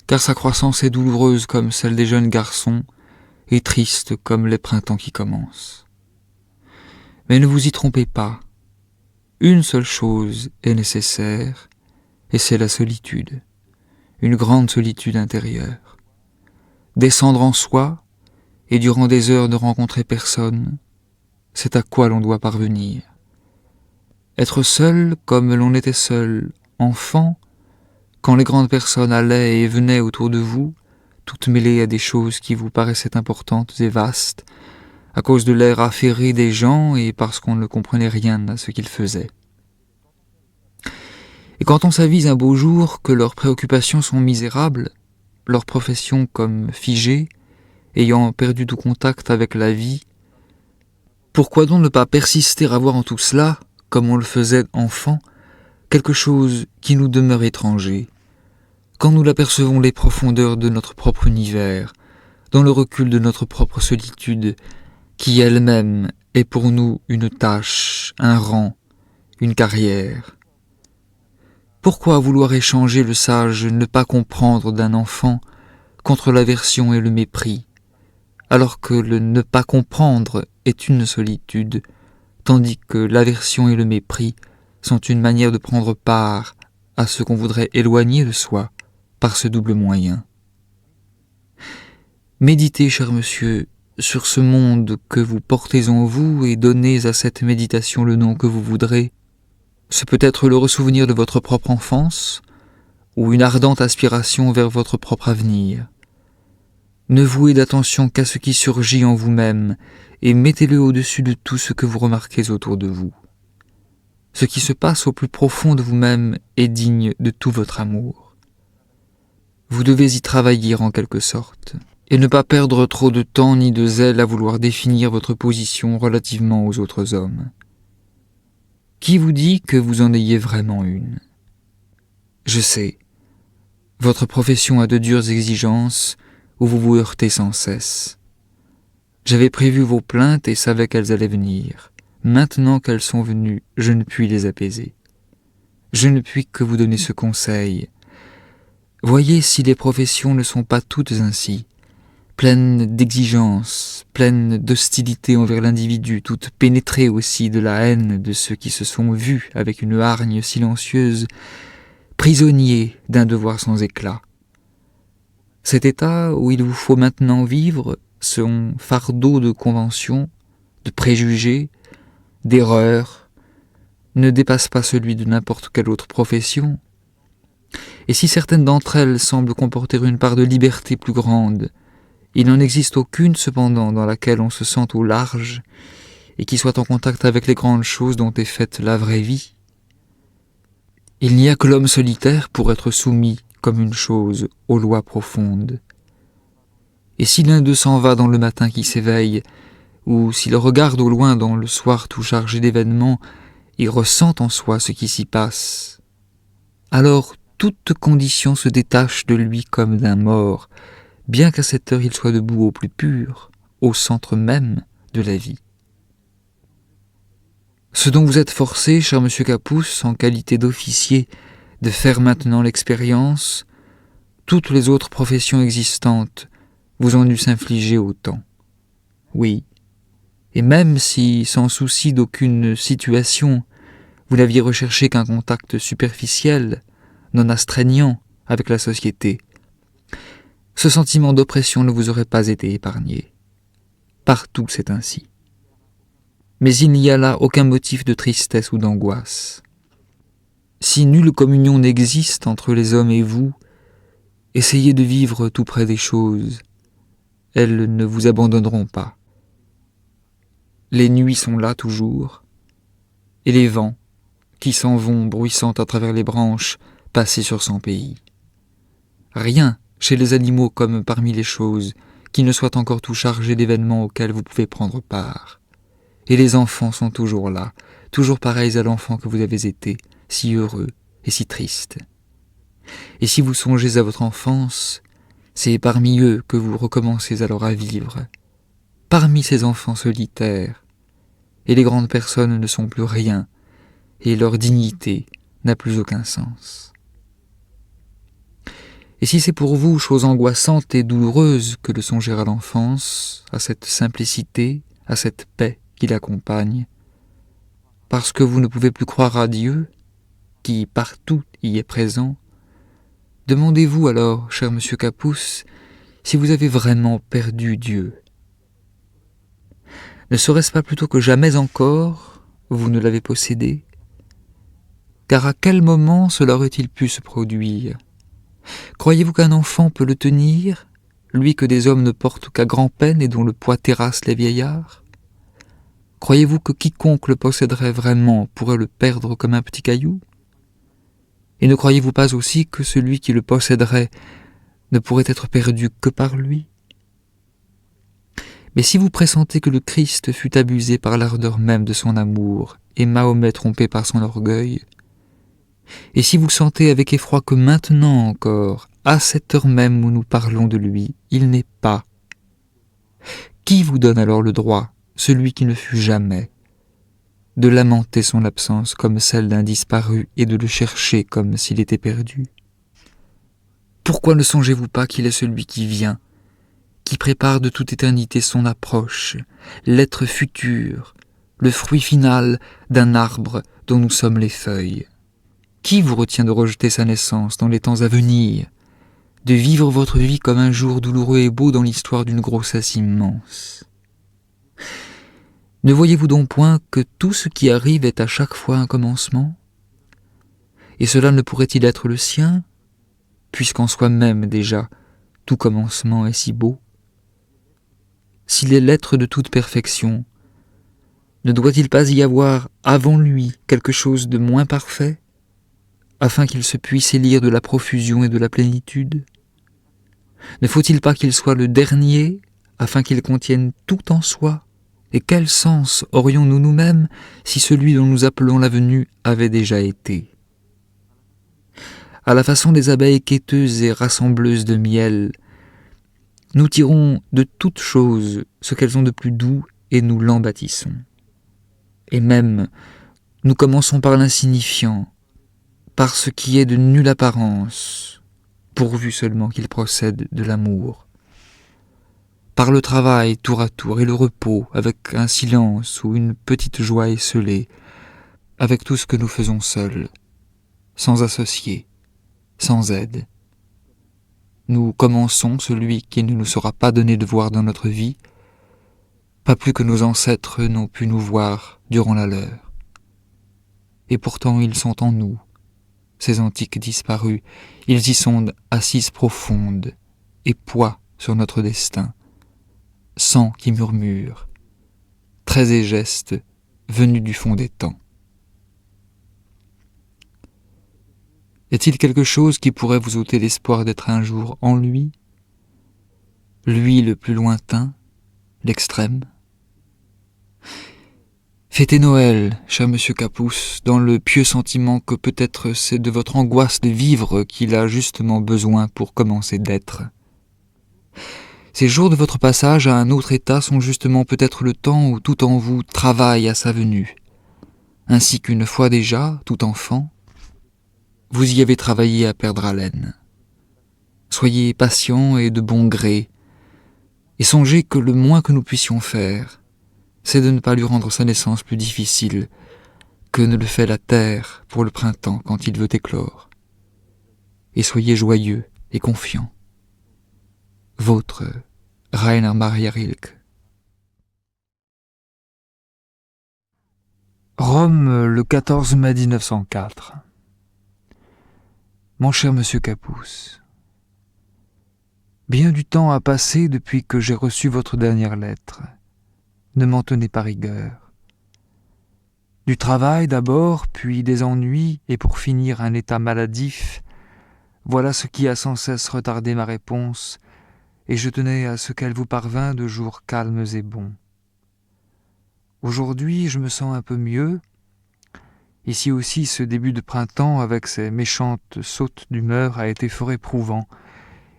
car sa croissance est douloureuse comme celle des jeunes garçons et triste comme les printemps qui commencent. Mais ne vous y trompez pas, une seule chose est nécessaire, et c'est la solitude, une grande solitude intérieure. Descendre en soi, et durant des heures ne rencontrer personne, c'est à quoi l'on doit parvenir. Être seul comme l'on était seul, enfant, quand les grandes personnes allaient et venaient autour de vous, toutes mêlées à des choses qui vous paraissaient importantes et vastes, à cause de l'air affairé des gens et parce qu'on ne comprenait rien à ce qu'ils faisaient. Et quand on s'avise un beau jour que leurs préoccupations sont misérables, leur profession comme figée, ayant perdu tout contact avec la vie, pourquoi donc ne pas persister à voir en tout cela, comme on le faisait enfant, quelque chose qui nous demeure étranger, quand nous l'apercevons les profondeurs de notre propre univers, dans le recul de notre propre solitude, qui elle-même est pour nous une tâche, un rang, une carrière. Pourquoi vouloir échanger le sage ne pas comprendre d'un enfant contre l'aversion et le mépris, alors que le ne pas comprendre est une solitude, tandis que l'aversion et le mépris sont une manière de prendre part à ce qu'on voudrait éloigner de soi par ce double moyen. Méditez, cher monsieur, sur ce monde que vous portez en vous et donnez à cette méditation le nom que vous voudrez. Ce peut être le ressouvenir de votre propre enfance ou une ardente aspiration vers votre propre avenir. Ne vouez d'attention qu'à ce qui surgit en vous-même et mettez-le au-dessus de tout ce que vous remarquez autour de vous. Ce qui se passe au plus profond de vous-même est digne de tout votre amour. Vous devez y travailler en quelque sorte, et ne pas perdre trop de temps ni de zèle à vouloir définir votre position relativement aux autres hommes. Qui vous dit que vous en ayez vraiment une? Je sais, Votre profession a de dures exigences où vous vous heurtez sans cesse. J'avais prévu vos plaintes et savais qu'elles allaient venir. Maintenant qu'elles sont venues, je ne puis les apaiser. Je ne puis que vous donner ce conseil. Voyez si les professions ne sont pas toutes ainsi, pleines d'exigences, pleines d'hostilité envers l'individu, toutes pénétrées aussi de la haine de ceux qui se sont vus avec une hargne silencieuse, prisonniers d'un devoir sans éclat. Cet état où il vous faut maintenant vivre, son fardeau de conventions, de préjugés, d'erreurs, ne dépasse pas celui de n'importe quelle autre profession. Et si certaines d'entre elles semblent comporter une part de liberté plus grande, il n'en existe aucune cependant dans laquelle on se sente au large et qui soit en contact avec les grandes choses dont est faite la vraie vie. Il n'y a que l'homme solitaire pour être soumis comme une chose aux lois profondes. Et si l'un d'eux s'en va dans le matin qui s'éveille, ou s'il regarde au loin dans le soir tout chargé d'événements, il ressent en soi ce qui s'y passe, alors toute condition se détache de lui comme d'un mort, bien qu'à cette heure il soit debout au plus pur, au centre même de la vie. Ce dont vous êtes forcé, cher monsieur Capousse, en qualité d'officier, de faire maintenant l'expérience, toutes les autres professions existantes vous ont dû s'infliger autant. Oui, et même si, sans souci d'aucune situation, vous n'aviez recherché qu'un contact superficiel, non astreignant avec la société, ce sentiment d'oppression ne vous aurait pas été épargné. Partout c'est ainsi. Mais il n'y a là aucun motif de tristesse ou d'angoisse. Si nulle communion n'existe entre les hommes et vous, essayez de vivre tout près des choses. Elles ne vous abandonneront pas. Les nuits sont là toujours, et les vents, qui s'en vont bruissant à travers les branches, passer sur son pays. Rien, chez les animaux comme parmi les choses, qui ne soit encore tout chargé d'événements auxquels vous pouvez prendre part. Et les enfants sont toujours là, toujours pareils à l'enfant que vous avez été, si heureux et si triste. Et si vous songez à votre enfance, c'est parmi eux que vous recommencez alors à vivre, parmi ces enfants solitaires, et les grandes personnes ne sont plus rien, et leur dignité n'a plus aucun sens. Et si c'est pour vous chose angoissante et douloureuse que de songer à l'enfance, à cette simplicité, à cette paix qui l'accompagne, parce que vous ne pouvez plus croire à Dieu, qui partout y est présent, demandez-vous alors, cher monsieur Capousse, si vous avez vraiment perdu Dieu. Ne serait-ce pas plutôt que jamais encore vous ne l'avez possédé? Car à quel moment cela aurait-il pu se produire? Croyez-vous qu'un enfant peut le tenir, lui que des hommes ne portent qu'à grand-peine et dont le poids terrasse les vieillards? Croyez-vous que quiconque le posséderait vraiment pourrait le perdre comme un petit caillou? Et ne croyez-vous pas aussi que celui qui le posséderait ne pourrait être perdu que par lui? Mais si vous pressentez que le Christ fut abusé par l'ardeur même de son amour, et Mahomet trompé par son orgueil, et si vous sentez avec effroi que maintenant encore, à cette heure même où nous parlons de lui, il n'est pas, qui vous donne alors le droit, celui qui ne fut jamais, de lamenter son absence comme celle d'un disparu et de le chercher comme s'il était perdu? Pourquoi ne songez-vous pas qu'il est celui qui vient, qui prépare de toute éternité son approche, l'être futur, le fruit final d'un arbre dont nous sommes les feuilles? Qui vous retient de rejeter sa naissance dans les temps à venir, de vivre votre vie comme un jour douloureux et beau dans l'histoire d'une grossesse immense? Ne voyez-vous donc point que tout ce qui arrive est à chaque fois un commencement? Et cela ne pourrait-il être le sien, puisqu'en soi-même déjà tout commencement est si beau? S'il est l'être de toute perfection, ne doit-il pas y avoir avant lui quelque chose de moins parfait, afin qu'il se puisse élire de la profusion et de la plénitude? Ne faut-il pas qu'il soit le dernier, afin qu'il contienne tout en soi? Et quel sens aurions-nous nous-mêmes si celui dont nous appelons la venue avait déjà été? à la façon des abeilles quêteuses et rassembleuses de miel. Nous tirons de toutes choses ce qu'elles ont de plus doux et nous l'embâtissons. Et même, nous commençons par l'insignifiant, par ce qui est de nulle apparence, pourvu seulement qu'il procède de l'amour. Par le travail tour à tour et le repos, avec un silence ou une petite joie esselée, avec tout ce que nous faisons seuls, sans associés, sans aide. Nous commençons celui qui ne nous sera pas donné de voir dans notre vie, pas plus que nos ancêtres n'ont pu nous voir durant la leur. Et pourtant ils sont en nous, ces antiques disparus, ils y sont assises profondes et poids sur notre destin, sang qui murmure, traits et gestes venus du fond des temps. Est-il quelque chose qui pourrait vous ôter l'espoir d'être un jour en lui, lui le plus lointain, l'extrême? Fêtez Noël, cher monsieur Capousse, dans le pieux sentiment que peut-être c'est de votre angoisse de vivre qu'il a justement besoin pour commencer d'être. Ces jours de votre passage à un autre état sont justement peut-être le temps où tout en vous travaille à sa venue, ainsi qu'une fois déjà, tout enfant, vous y avez travaillé à perdre haleine. Soyez patient et de bon gré, et songez que le moins que nous puissions faire, c'est de ne pas lui rendre sa naissance plus difficile que ne le fait la terre pour le printemps quand il veut éclore. Et soyez joyeux et confiants. Votre Rainer Maria Rilke. Rome, le 14 mai 1904. Mon cher monsieur Capousse, bien du temps a passé depuis que j'ai reçu votre dernière lettre. Ne m'en tenez pas rigueur. Du travail d'abord, puis des ennuis, et pour finir un état maladif, voilà ce qui a sans cesse retardé ma réponse, et je tenais à ce qu'elle vous parvînt de jours calmes et bons. Aujourd'hui, je me sens un peu mieux. Ici aussi, ce début de printemps, avec ses méchantes sautes d'humeur, a été fort éprouvant,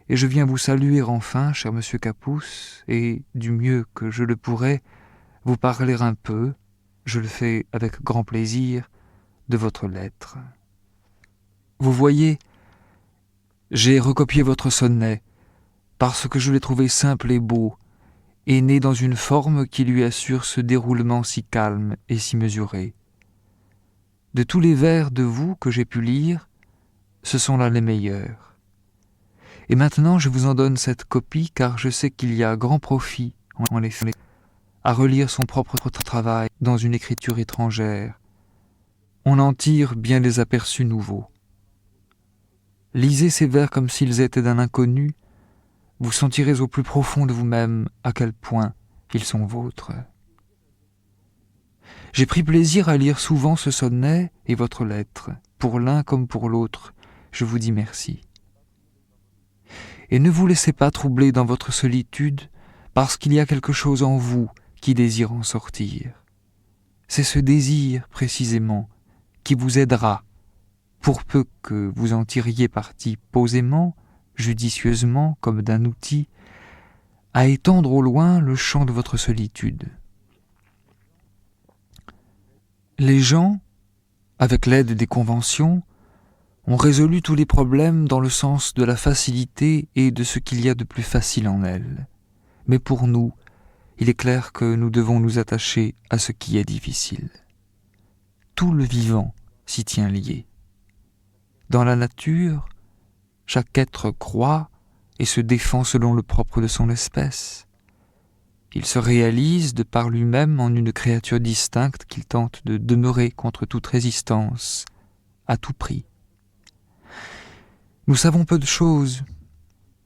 et je viens vous saluer enfin, cher monsieur Capousse, et, du mieux que je le pourrai, vous parler un peu, je le fais avec grand plaisir, de votre lettre. Vous voyez, j'ai recopié votre sonnet, parce que je l'ai trouvé simple et beau, et né dans une forme qui lui assure ce déroulement si calme et si mesuré. De tous les vers de vous que j'ai pu lire, ce sont là les meilleurs. Et maintenant je vous en donne cette copie, car je sais qu'il y a grand profit en les faisant à relire son propre travail dans une écriture étrangère. On en tire bien des aperçus nouveaux. Lisez ces vers comme s'ils étaient d'un inconnu, vous sentirez au plus profond de vous-même à quel point ils sont vôtres. J'ai pris plaisir à lire souvent ce sonnet et votre lettre. Pour l'un comme pour l'autre, je vous dis merci. Et ne vous laissez pas troubler dans votre solitude, parce qu'il y a quelque chose en vous qui désire en sortir. C'est ce désir, précisément, qui vous aidera, pour peu que vous en tiriez parti posément, judicieusement, comme d'un outil, à étendre au loin le champ de votre solitude. Les gens, avec l'aide des conventions, ont résolu tous les problèmes dans le sens de la facilité et de ce qu'il y a de plus facile en elles. Mais pour nous, il est clair que nous devons nous attacher à ce qui est difficile. Tout le vivant s'y tient lié. Dans la nature, chaque être croît et se défend selon le propre de son espèce. Il se réalise de par lui-même en une créature distincte qu'il tente de demeurer contre toute résistance, à tout prix. Nous savons peu de choses,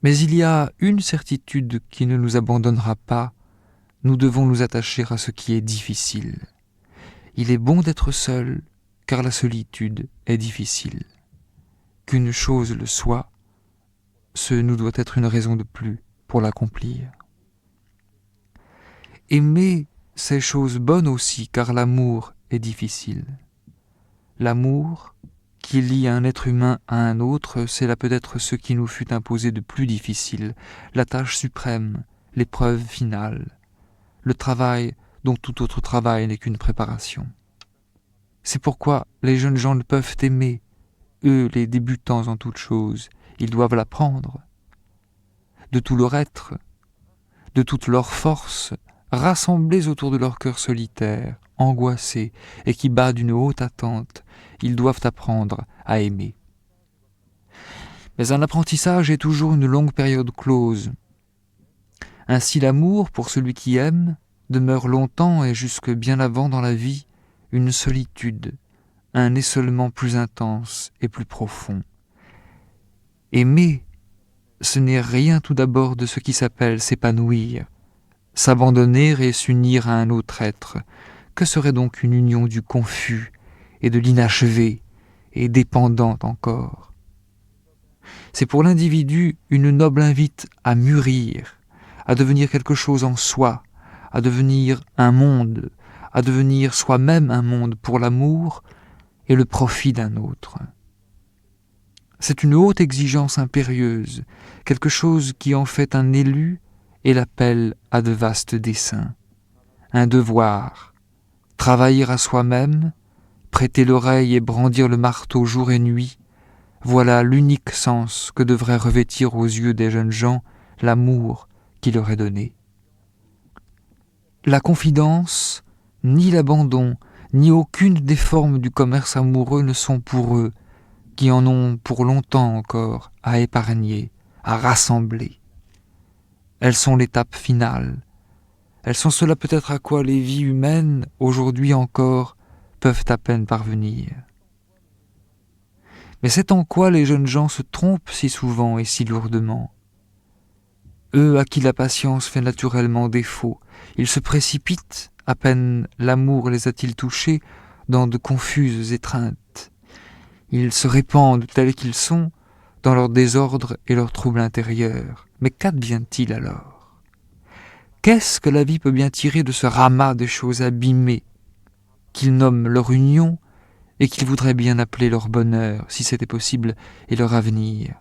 mais il y a une certitude qui ne nous abandonnera pas. Nous devons nous attacher à ce qui est difficile. Il est bon d'être seul, car la solitude est difficile. Qu'une chose le soit, ce nous doit être une raison de plus pour l'accomplir. Aimer, c'est chose bonne aussi, car l'amour est difficile. L'amour qui lie un être humain à un autre, c'est là peut-être ce qui nous fut imposé de plus difficile, la tâche suprême, l'épreuve finale, le travail dont tout autre travail n'est qu'une préparation. C'est pourquoi les jeunes gens ne peuvent aimer, eux les débutants en toutes choses, ils doivent l'apprendre. De tout leur être, de toute leur force, rassemblés autour de leur cœur solitaire, angoissé et qui bat d'une haute attente, ils doivent apprendre à aimer. Mais un apprentissage est toujours une longue période close. Ainsi l'amour, pour celui qui aime, demeure longtemps et jusque bien avant dans la vie une solitude, un essolement plus intense et plus profond. Aimer, ce n'est rien tout d'abord de ce qui s'appelle s'épanouir, s'abandonner et s'unir à un autre être. Que serait donc une union du confus et de l'inachevé et dépendante encore? C'est pour l'individu une noble invite à mûrir, à devenir quelque chose en soi, à devenir un monde, à devenir soi-même un monde pour l'amour et le profit d'un autre. C'est une haute exigence impérieuse, quelque chose qui en fait un élu et l'appelle à de vastes desseins. Un devoir, travailler à soi-même, prêter l'oreille et brandir le marteau jour et nuit, voilà l'unique sens que devrait revêtir aux yeux des jeunes gens l'amour qui leur est donné. La confidence, ni l'abandon, ni aucune des formes du commerce amoureux ne sont pour eux, qui en ont pour longtemps encore à épargner, à rassembler. Elles sont l'étape finale. Elles sont cela peut-être à quoi les vies humaines, aujourd'hui encore, peuvent à peine parvenir. Mais c'est en quoi les jeunes gens se trompent si souvent et si lourdement. Eux à qui la patience fait naturellement défaut, ils se précipitent, à peine l'amour les a-t-il touchés, dans de confuses étreintes. Ils se répandent tels qu'ils sont, dans leur désordre et leur trouble intérieur. Mais qu'advient-il alors? Qu'est-ce que la vie peut bien tirer de ce ramas de choses abîmées, qu'ils nomment leur union, et qu'ils voudraient bien appeler leur bonheur, si c'était possible, et leur avenir?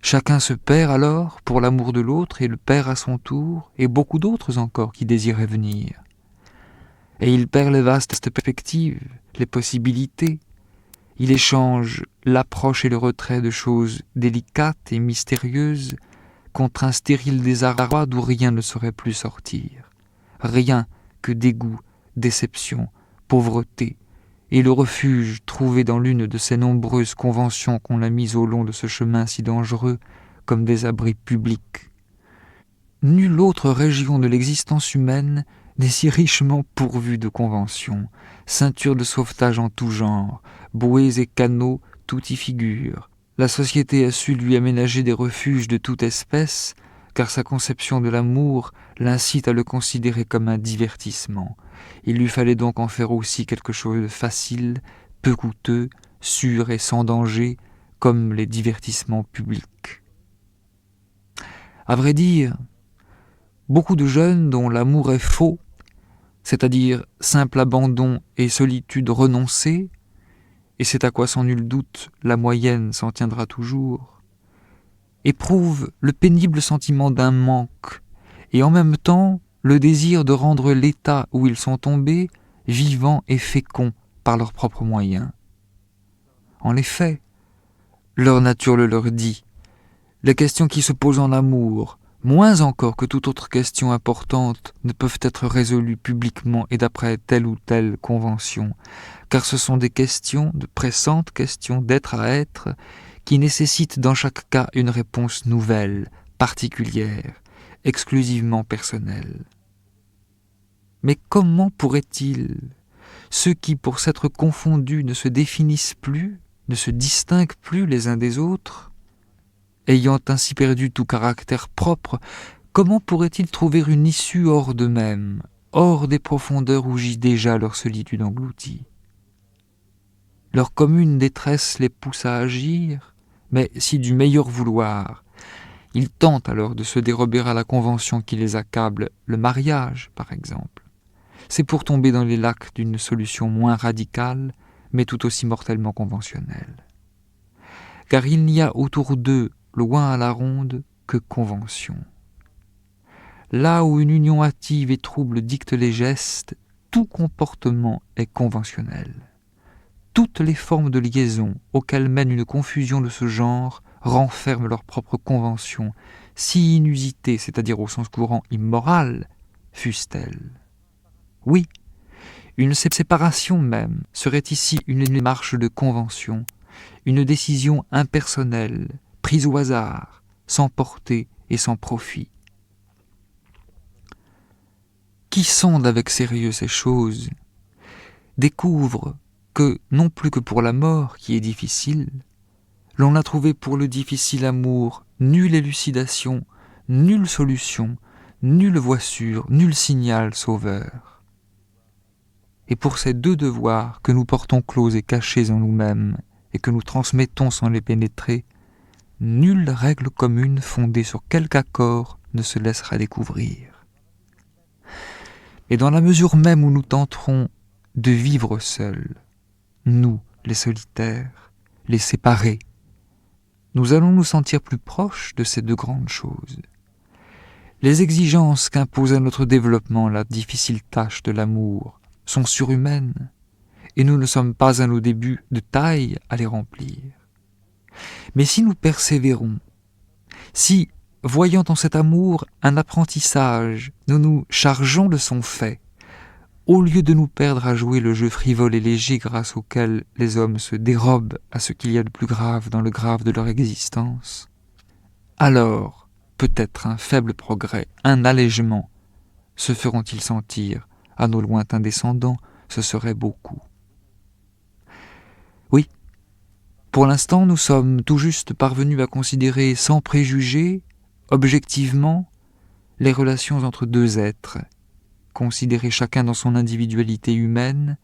Chacun se perd alors pour l'amour de l'autre et le perd à son tour, et beaucoup d'autres encore qui désiraient venir. Et il perd les vastes perspectives, les possibilités. Il échange l'approche et le retrait de choses délicates et mystérieuses contre un stérile désarroi d'où rien ne saurait plus sortir. Rien que dégoût, déception, pauvreté, et le refuge trouvé dans l'une de ces nombreuses conventions qu'on a mises au long de ce chemin si dangereux comme des abris publics. Nulle autre région de l'existence humaine n'est si richement pourvue de conventions, ceintures de sauvetage en tout genre, bouées et canaux, tout y figure. La société a su lui aménager des refuges de toute espèce, car sa conception de l'amour l'incite à le considérer comme un divertissement. Il lui fallait donc en faire aussi quelque chose de facile, peu coûteux, sûr et sans danger, comme les divertissements publics. À vrai dire, beaucoup de jeunes dont l'amour est faux, c'est-à-dire simple abandon et solitude renoncée, et c'est à quoi sans nul doute la moyenne s'en tiendra toujours, éprouvent le pénible sentiment d'un manque, et en même temps le désir de rendre l'état où ils sont tombés vivant et fécond par leurs propres moyens. En effet, leur nature le leur dit, les questions qui se posent en amour, moins encore que toute autre question importante, ne peuvent être résolues publiquement et d'après telle ou telle convention, car ce sont des questions, de pressantes questions d'être à être, qui nécessitent dans chaque cas une réponse nouvelle, particulière, exclusivement personnelle. Mais comment pourraient-ils, ceux qui, pour s'être confondus, ne se définissent plus, ne se distinguent plus les uns des autres, ayant ainsi perdu tout caractère propre, comment pourraient-ils trouver une issue hors d'eux-mêmes, hors des profondeurs où gît déjà leur solitude engloutie? Leur commune détresse les pousse à agir, mais si du meilleur vouloir, ils tentent alors de se dérober à la convention qui les accable, le mariage par exemple. C'est pour tomber dans les lacs d'une solution moins radicale, mais tout aussi mortellement conventionnelle. Car il n'y a autour d'eux, loin à la ronde, que convention. Là où une union hâtive et trouble dicte les gestes, tout comportement est conventionnel. Toutes les formes de liaison auxquelles mène une confusion de ce genre renferment leur propre convention, si inusitée, c'est-à-dire au sens courant immorale, fussent-elles. Oui, une séparation même serait ici une démarche de convention, une décision impersonnelle, prise au hasard, sans portée et sans profit. Qui sonde avec sérieux ces choses découvre que, non plus que pour la mort qui est difficile, l'on a trouvé pour le difficile amour nulle élucidation, nulle solution, nulle voie sûre, nul signal sauveur. Et pour ces deux devoirs que nous portons clos et cachés en nous-mêmes et que nous transmettons sans les pénétrer, nulle règle commune fondée sur quelque accord ne se laissera découvrir. Et dans la mesure même où nous tenterons de vivre seuls, nous, les solitaires, les séparés, nous allons nous sentir plus proches de ces deux grandes choses. Les exigences qu'impose à notre développement la difficile tâche de l'amour sont surhumaines, et nous ne sommes pas à nos débuts de taille à les remplir. Mais si nous persévérons, si, voyant en cet amour un apprentissage, nous nous chargeons de son fait, au lieu de nous perdre à jouer le jeu frivole et léger grâce auquel les hommes se dérobent à ce qu'il y a de plus grave dans le grave de leur existence, alors peut-être un faible progrès, un allègement, se feront-ils sentir à nos lointains descendants, ce serait beaucoup. Oui, pour l'instant nous sommes tout juste parvenus à considérer sans préjugés, objectivement, les relations entre deux êtres, considérer chacun dans son individualité humaine,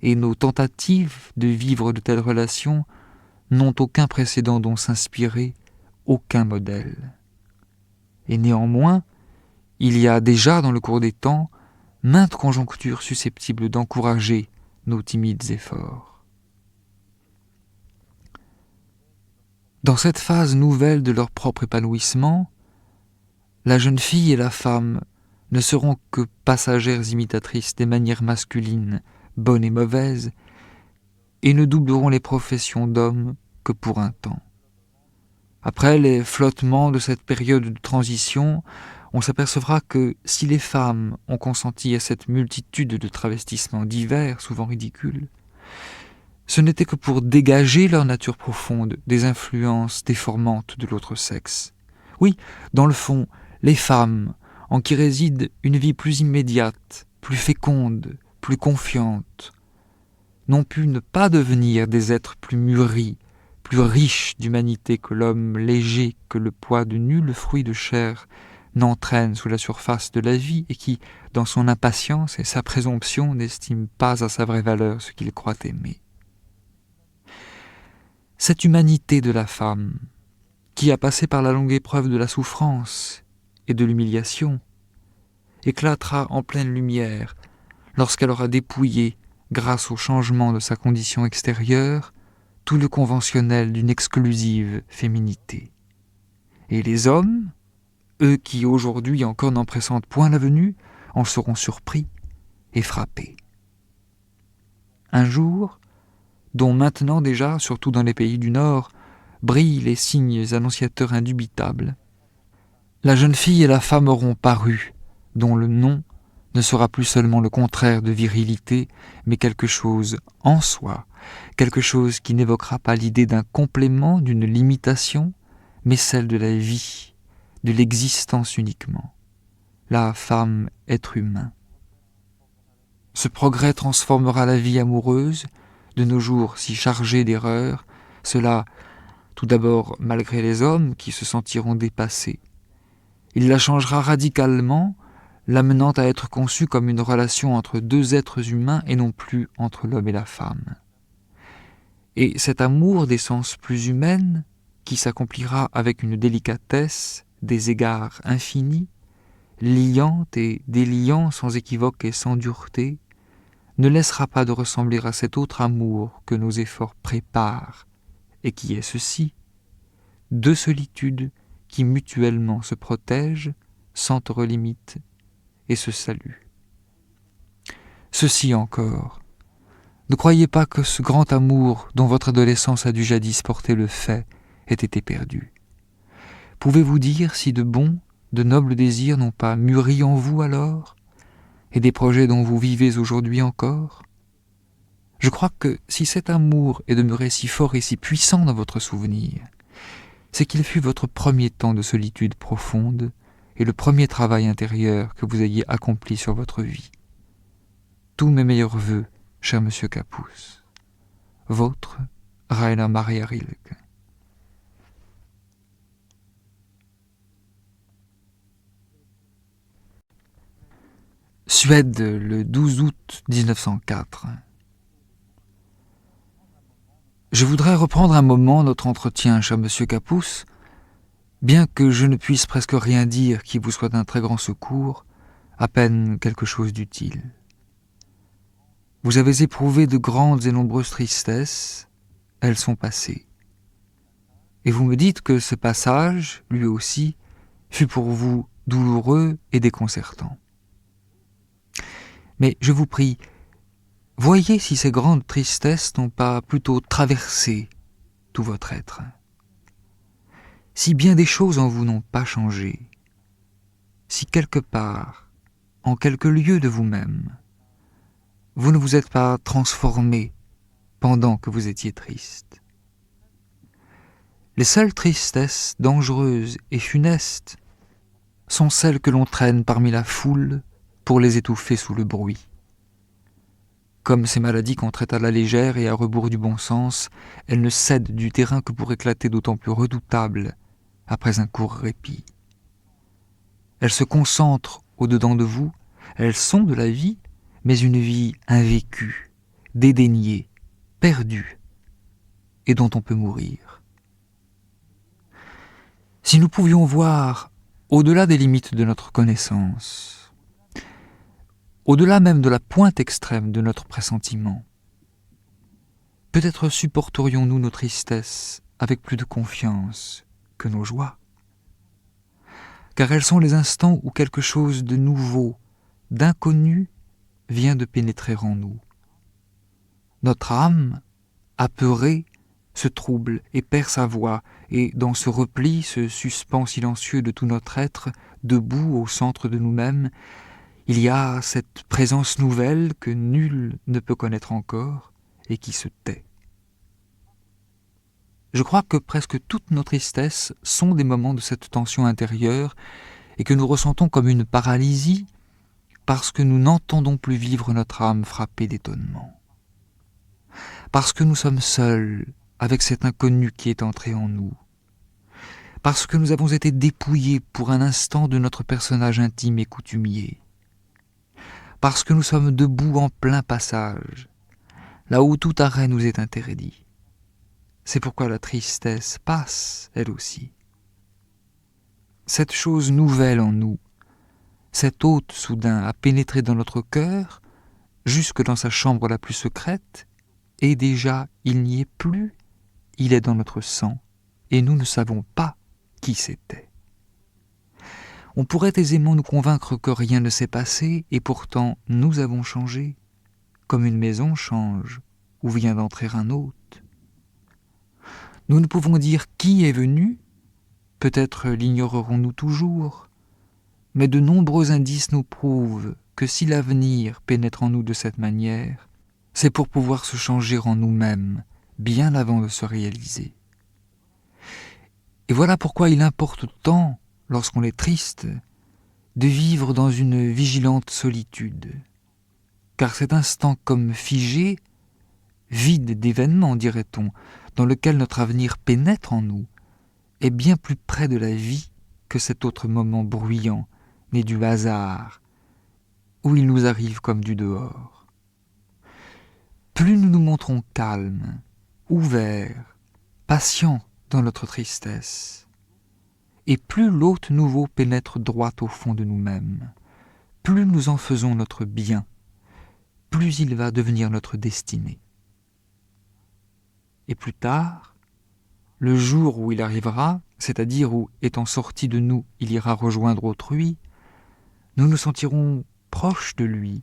et nos tentatives de vivre de telles relations n'ont aucun précédent dont s'inspirer, aucun modèle. Et néanmoins, il y a déjà dans le cours des temps maintes conjonctures susceptibles d'encourager nos timides efforts. Dans cette phase nouvelle de leur propre épanouissement, la jeune fille et la femme ne seront que passagères imitatrices des manières masculines, bonnes et mauvaises, et ne doubleront les professions d'hommes que pour un temps. Après les flottements de cette période de transition, on s'apercevra que si les femmes ont consenti à cette multitude de travestissements divers, souvent ridicules, ce n'était que pour dégager leur nature profonde des influences déformantes de l'autre sexe. Oui, dans le fond, les femmes, en qui réside une vie plus immédiate, plus féconde, plus confiante, n'ont pu ne pas devenir des êtres plus mûris, plus riches d'humanité que l'homme léger que le poids de nul fruit de chair n'entraîne sous la surface de la vie et qui, dans son impatience et sa présomption, n'estime pas à sa vraie valeur ce qu'il croit aimer. Cette humanité de la femme, qui a passé par la longue épreuve de la souffrance et de l'humiliation, éclatera en pleine lumière lorsqu'elle aura dépouillé, grâce au changement de sa condition extérieure, tout le conventionnel d'une exclusive féminité. Et les hommes, eux qui aujourd'hui encore n'en pressentent point la venue, en seront surpris et frappés. Un jour, dont maintenant déjà, surtout dans les pays du Nord, brillent les signes annonciateurs indubitables, la jeune fille et la femme auront paru, dont le nom ne sera plus seulement le contraire de virilité, mais quelque chose en soi, quelque chose qui n'évoquera pas l'idée d'un complément, d'une limitation, mais celle de la vie, de l'existence uniquement. La femme, être humain. Ce progrès transformera la vie amoureuse, de nos jours si chargée d'erreurs, cela, tout d'abord, malgré les hommes qui se sentiront dépassés. Il la changera radicalement, l'amenant à être conçue comme une relation entre deux êtres humains et non plus entre l'homme et la femme. Et cet amour d'essence plus humaine, qui s'accomplira avec une délicatesse, des égards infinis, liant et déliant sans équivoque et sans dureté, ne laissera pas de ressembler à cet autre amour que nos efforts préparent, et qui est ceci, deux solitudes qui mutuellement se protègent, s'entre limites et se saluent. Ceci encore, ne croyez pas que ce grand amour dont votre adolescence a dû jadis porter le fait ait été perdu. Pouvez-vous dire si de bons, de nobles désirs n'ont pas mûri en vous alors, et des projets dont vous vivez aujourd'hui encore? Je crois que si cet amour est demeuré si fort et si puissant dans votre souvenir, c'est qu'il fut votre premier temps de solitude profonde et le premier travail intérieur que vous ayez accompli sur votre vie. Tous mes meilleurs vœux, cher monsieur Capus. Votre Rainer Maria Rilke. Suède, le 12 août 1904. Je voudrais reprendre un moment notre entretien, cher monsieur Capus, bien que je ne puisse presque rien dire qui vous soit d'un très grand secours, à peine quelque chose d'utile. Vous avez éprouvé de grandes et nombreuses tristesses, elles sont passées. Et vous me dites que ce passage, lui aussi, fut pour vous douloureux et déconcertant. Mais je vous prie, voyez si ces grandes tristesses n'ont pas plutôt traversé tout votre être. Si bien des choses en vous n'ont pas changé, si quelque part, en quelque lieu de vous-même, vous ne vous êtes pas transformé pendant que vous étiez triste. Les seules tristesses dangereuses et funestes sont celles que l'on traîne parmi la foule pour les étouffer sous le bruit. Comme ces maladies qu'on traite à la légère et à rebours du bon sens, elles ne cèdent du terrain que pour éclater d'autant plus redoutables après un court répit. Elles se concentrent au-dedans de vous, elles sont de la vie, mais une vie invécue, dédaignée, perdue, et dont on peut mourir. Si nous pouvions voir au-delà des limites de notre connaissance, au-delà même de la pointe extrême de notre pressentiment, peut-être supporterions-nous nos tristesses avec plus de confiance que nos joies, car elles sont les instants où quelque chose de nouveau, d'inconnu, vient de pénétrer en nous. Notre âme, apeurée, se trouble et perd sa voix, et dans ce repli, ce suspens silencieux de tout notre être, debout au centre de nous-mêmes, il y a cette présence nouvelle que nul ne peut connaître encore et qui se tait. Je crois que presque toutes nos tristesses sont des moments de cette tension intérieure et que nous ressentons comme une paralysie parce que nous n'entendons plus vivre notre âme frappée d'étonnement. Parce que nous sommes seuls avec cet inconnu qui est entré en nous. Parce que nous avons été dépouillés pour un instant de notre personnage intime et coutumier. Parce que nous sommes debout en plein passage, là où tout arrêt nous est interdit. C'est pourquoi la tristesse passe, elle aussi. Cette chose nouvelle en nous, cet hôte soudain a pénétré dans notre cœur, jusque dans sa chambre la plus secrète, et déjà il n'y est plus, il est dans notre sang, et nous ne savons pas qui c'était. On pourrait aisément nous convaincre que rien ne s'est passé, et pourtant nous avons changé, comme une maison change, où vient d'entrer un hôte. Nous ne pouvons dire qui est venu, peut-être l'ignorerons-nous toujours, mais de nombreux indices nous prouvent que si l'avenir pénètre en nous de cette manière, c'est pour pouvoir se changer en nous-mêmes, bien avant de se réaliser. Et voilà pourquoi il importe tant, lorsqu'on est triste, de vivre dans une vigilante solitude. Car cet instant comme figé, vide d'événements, dirait-on, dans lequel notre avenir pénètre en nous, est bien plus près de la vie que cet autre moment bruyant, né du hasard, où il nous arrive comme du dehors. Plus nous nous montrons calmes, ouverts, patients dans notre tristesse, et plus l'hôte nouveau pénètre droit au fond de nous-mêmes, plus nous en faisons notre bien, plus il va devenir notre destinée. Et plus tard, le jour où il arrivera, c'est-à-dire où, étant sorti de nous, il ira rejoindre autrui, nous nous sentirons proches de lui,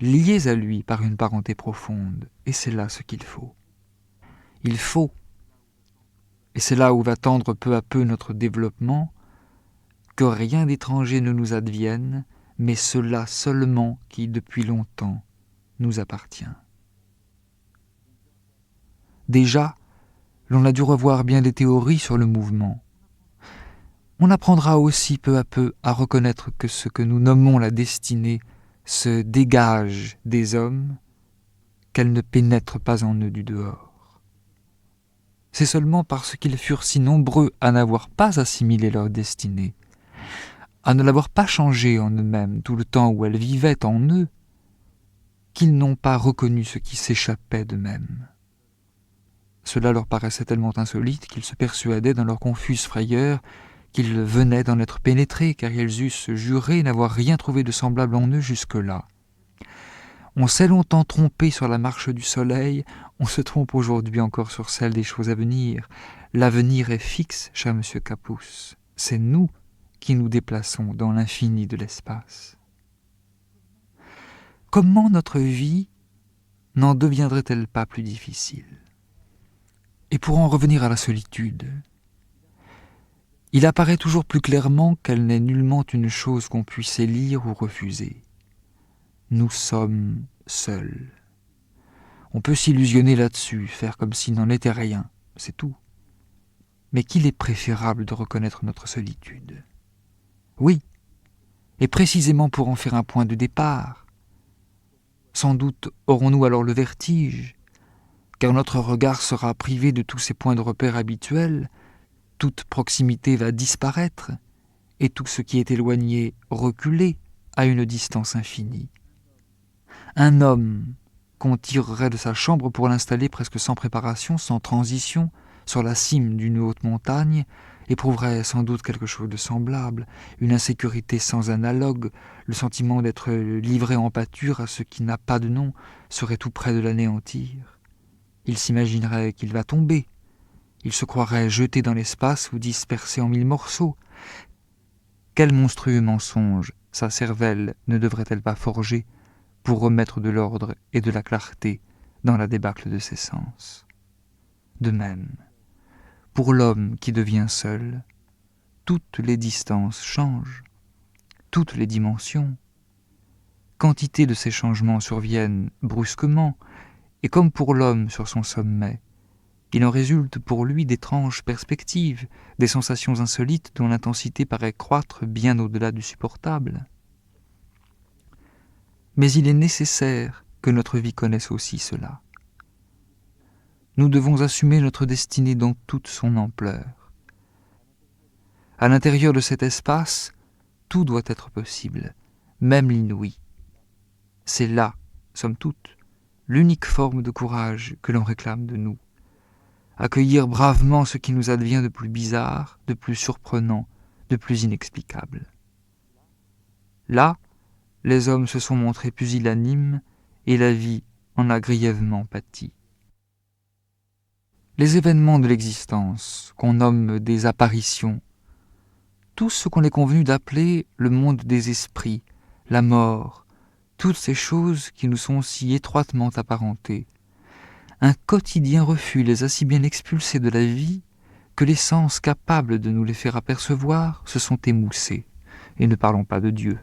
liés à lui par une parenté profonde. Et c'est là ce qu'il faut. Il faut, et c'est là où va tendre peu à peu notre développement, que rien d'étranger ne nous advienne, mais cela seulement qui, depuis longtemps, nous appartient. Déjà, l'on a dû revoir bien des théories sur le mouvement. On apprendra aussi peu à peu à reconnaître que ce que nous nommons la destinée se dégage des hommes, qu'elle ne pénètre pas en eux du dehors. C'est seulement parce qu'ils furent si nombreux à n'avoir pas assimilé leur destinée, à ne l'avoir pas changée en eux-mêmes tout le temps où elle vivait en eux, qu'ils n'ont pas reconnu ce qui s'échappait d'eux-mêmes. Cela leur paraissait tellement insolite qu'ils se persuadaient dans leur confuse frayeur qu'ils venaient d'en être pénétrés, car ils eussent juré n'avoir rien trouvé de semblable en eux jusque-là. On s'est longtemps trompé sur la marche du soleil, on se trompe aujourd'hui encore sur celle des choses à venir. L'avenir est fixe, cher monsieur Capus. C'est nous qui nous déplaçons dans l'infini de l'espace. Comment notre vie n'en deviendrait-elle pas plus difficile ? Et pour en revenir à la solitude, il apparaît toujours plus clairement qu'elle n'est nullement une chose qu'on puisse élire ou refuser. Nous sommes seuls. On peut s'illusionner là-dessus, faire comme s'il n'en était rien, c'est tout. Mais qu'il est préférable de reconnaître notre solitude. Oui, et précisément pour en faire un point de départ. Sans doute aurons-nous alors le vertige, car notre regard sera privé de tous ces points de repère habituels, toute proximité va disparaître, et tout ce qui est éloigné reculer à une distance infinie. Un homme qu'on tirerait de sa chambre pour l'installer presque sans préparation, sans transition, sur la cime d'une haute montagne, éprouverait sans doute quelque chose de semblable, une insécurité sans analogue, le sentiment d'être livré en pâture à ce qui n'a pas de nom, serait tout près de l'anéantir. Il s'imaginerait qu'il va tomber, il se croirait jeté dans l'espace ou dispersé en 1000 morceaux. Quel monstrueux mensonge sa cervelle ne devrait-elle pas forger pour remettre de l'ordre et de la clarté dans la débâcle de ses sens. De même, pour l'homme qui devient seul, toutes les distances changent, toutes les dimensions. Quantité de ces changements surviennent brusquement, et comme pour l'homme sur son sommet, il en résulte pour lui d'étranges perspectives, des sensations insolites dont l'intensité paraît croître bien au-delà du supportable. Mais il est nécessaire que notre vie connaisse aussi cela. Nous devons assumer notre destinée dans toute son ampleur. À l'intérieur de cet espace, tout doit être possible, même l'inouï. C'est là, somme toute, l'unique forme de courage que l'on réclame de nous. Accueillir bravement ce qui nous advient de plus bizarre, de plus surprenant, de plus inexplicable. Là, les hommes se sont montrés pusillanimes et la vie en a grièvement pâti. Les événements de l'existence, qu'on nomme des apparitions, tout ce qu'on est convenu d'appeler le monde des esprits, la mort, toutes ces choses qui nous sont si étroitement apparentées, un quotidien refus les a si bien expulsés de la vie que les sens capables de nous les faire apercevoir se sont émoussés, et ne parlons pas de Dieu.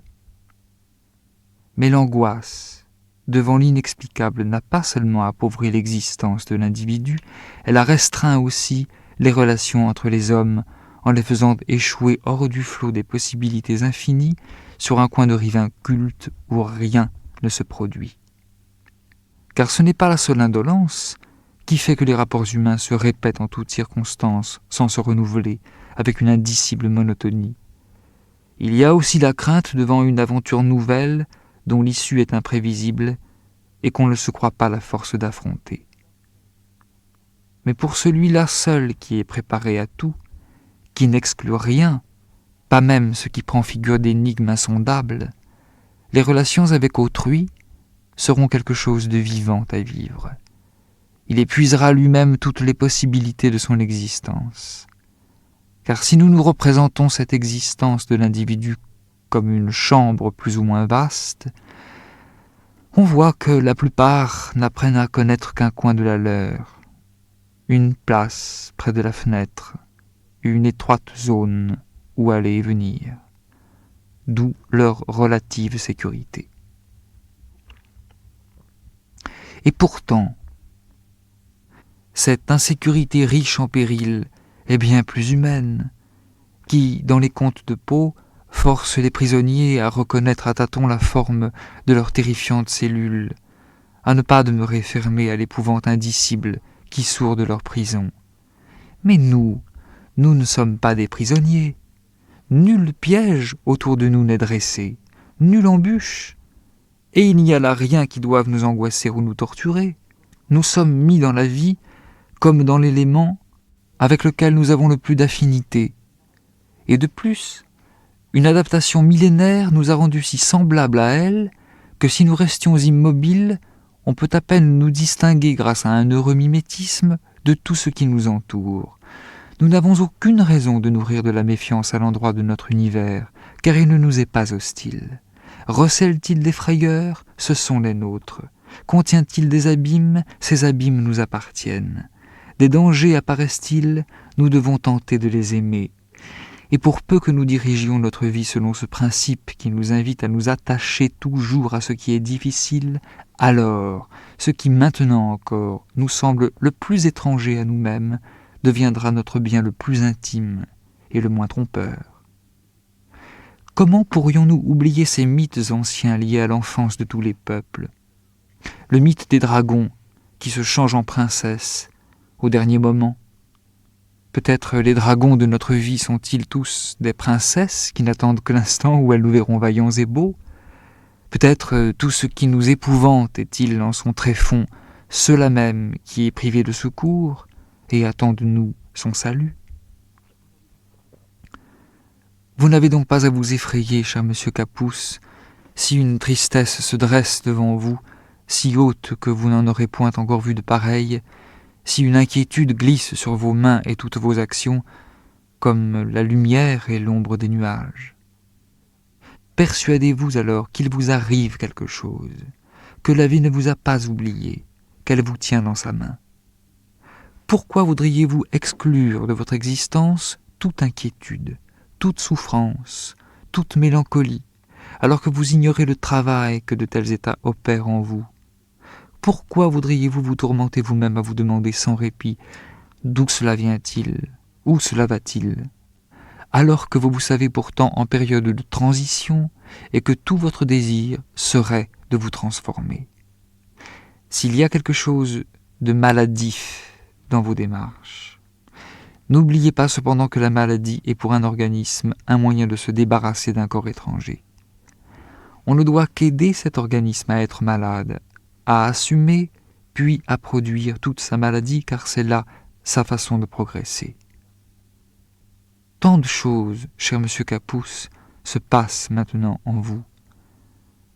Mais l'angoisse, devant l'inexplicable, n'a pas seulement appauvri l'existence de l'individu, elle a restreint aussi les relations entre les hommes en les faisant échouer hors du flot des possibilités infinies sur un coin de rive inculte où rien ne se produit. Car ce n'est pas la seule indolence qui fait que les rapports humains se répètent en toutes circonstances sans se renouveler avec une indicible monotonie. Il y a aussi la crainte devant une aventure nouvelle dont l'issue est imprévisible et qu'on ne se croit pas la force d'affronter. Mais pour celui-là seul qui est préparé à tout, qui n'exclut rien, pas même ce qui prend figure d'énigmes insondables, les relations avec autrui, seront quelque chose de vivant à vivre. Il épuisera lui-même toutes les possibilités de son existence. Car si nous nous représentons cette existence de l'individu comme une chambre plus ou moins vaste, on voit que la plupart n'apprennent à connaître qu'un coin de la leur, une place près de la fenêtre, une étroite zone où aller et venir, d'où leur relative sécurité. Et pourtant, cette insécurité riche en périls est bien plus humaine, qui, dans les contes de Poe, force les prisonniers à reconnaître à tâtons la forme de leurs terrifiantes cellules, à ne pas demeurer fermés à l'épouvante indicible qui sourde leur prison. Mais nous ne sommes pas des prisonniers. Nul piège autour de nous n'est dressé, nulle embûche, et il n'y a là rien qui doive nous angoisser ou nous torturer. Nous sommes mis dans la vie comme dans l'élément avec lequel nous avons le plus d'affinité. Et de plus, une adaptation millénaire nous a rendus si semblables à elle que si nous restions immobiles, on peut à peine nous distinguer grâce à un heureux mimétisme de tout ce qui nous entoure. Nous n'avons aucune raison de nourrir de la méfiance à l'endroit de notre univers, car il ne nous est pas hostile. Recèle-t-il des frayeurs? Ce sont les nôtres. Contient-il des abîmes? Ces abîmes nous appartiennent. Des dangers apparaissent-ils? Nous devons tenter de les aimer. Et pour peu que nous dirigions notre vie selon ce principe qui nous invite à nous attacher toujours à ce qui est difficile, alors ce qui maintenant encore nous semble le plus étranger à nous-mêmes deviendra notre bien le plus intime et le moins trompeur. Comment pourrions-nous oublier ces mythes anciens liés à l'enfance de tous les peuples? Le mythe des dragons qui se changent en princesses au dernier moment. Peut-être les dragons de notre vie sont-ils tous des princesses qui n'attendent que l'instant où elles nous verront vaillants et beaux? Peut-être tout ce qui nous épouvante est-il en son tréfonds ceux-là même qui est privé de secours et attend de nous son salut? Vous n'avez donc pas à vous effrayer, cher monsieur Capousse, si une tristesse se dresse devant vous, si haute que vous n'en aurez point encore vu de pareille, si une inquiétude glisse sur vos mains et toutes vos actions, comme la lumière et l'ombre des nuages. Persuadez-vous alors qu'il vous arrive quelque chose, que la vie ne vous a pas oublié, qu'elle vous tient dans sa main. Pourquoi voudriez-vous exclure de votre existence toute inquiétude, toute souffrance, toute mélancolie, alors que vous ignorez le travail que de tels états opèrent en vous? Pourquoi voudriez-vous vous tourmenter vous-même à vous demander sans répit d'où cela vient-il, où cela va-t-il, alors que vous savez pourtant en période de transition et que tout votre désir serait de vous transformer? S'il y a quelque chose de maladif dans vos démarches, n'oubliez pas cependant que la maladie est pour un organisme un moyen de se débarrasser d'un corps étranger. On ne doit qu'aider cet organisme à être malade, à assumer, puis à produire toute sa maladie, car c'est là sa façon de progresser. Tant de choses, cher monsieur Capousse, se passent maintenant en vous.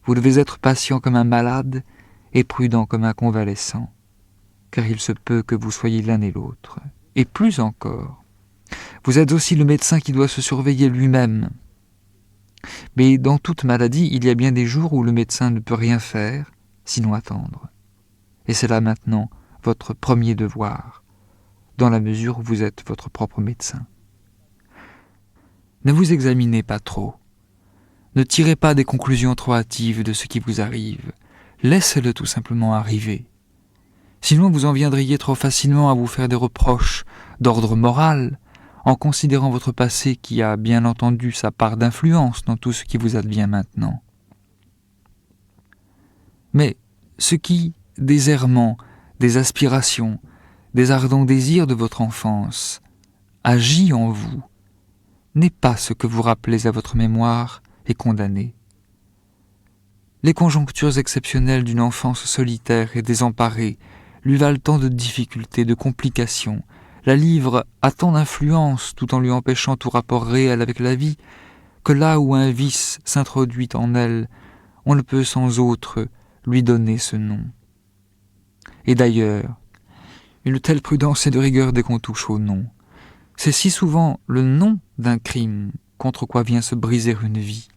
Vous devez être patient comme un malade et prudent comme un convalescent, car il se peut que vous soyez l'un et l'autre. Et plus encore, vous êtes aussi le médecin qui doit se surveiller lui-même. Mais dans toute maladie, il y a bien des jours où le médecin ne peut rien faire, sinon attendre. Et c'est là maintenant votre premier devoir, dans la mesure où vous êtes votre propre médecin. Ne vous examinez pas trop. Ne tirez pas des conclusions trop hâtives de ce qui vous arrive. Laissez-le tout simplement arriver. Sinon vous en viendriez trop facilement à vous faire des reproches d'ordre moral, en considérant votre passé qui a bien entendu sa part d'influence dans tout ce qui vous advient maintenant. Mais ce qui, des errements, des aspirations, des ardents désirs de votre enfance, agit en vous, n'est pas ce que vous rappelez à votre mémoire et condamnez. Les conjonctures exceptionnelles d'une enfance solitaire et désemparée lui valent tant de difficultés, de complications, la livrent à tant d'influence tout en lui empêchant tout rapport réel avec la vie, que là où un vice s'introduit en elle, on ne peut sans autre lui donner ce nom. Et d'ailleurs, une telle prudence et de rigueur dès qu'on touche au nom. C'est si souvent le nom d'un crime contre quoi vient se briser une vie,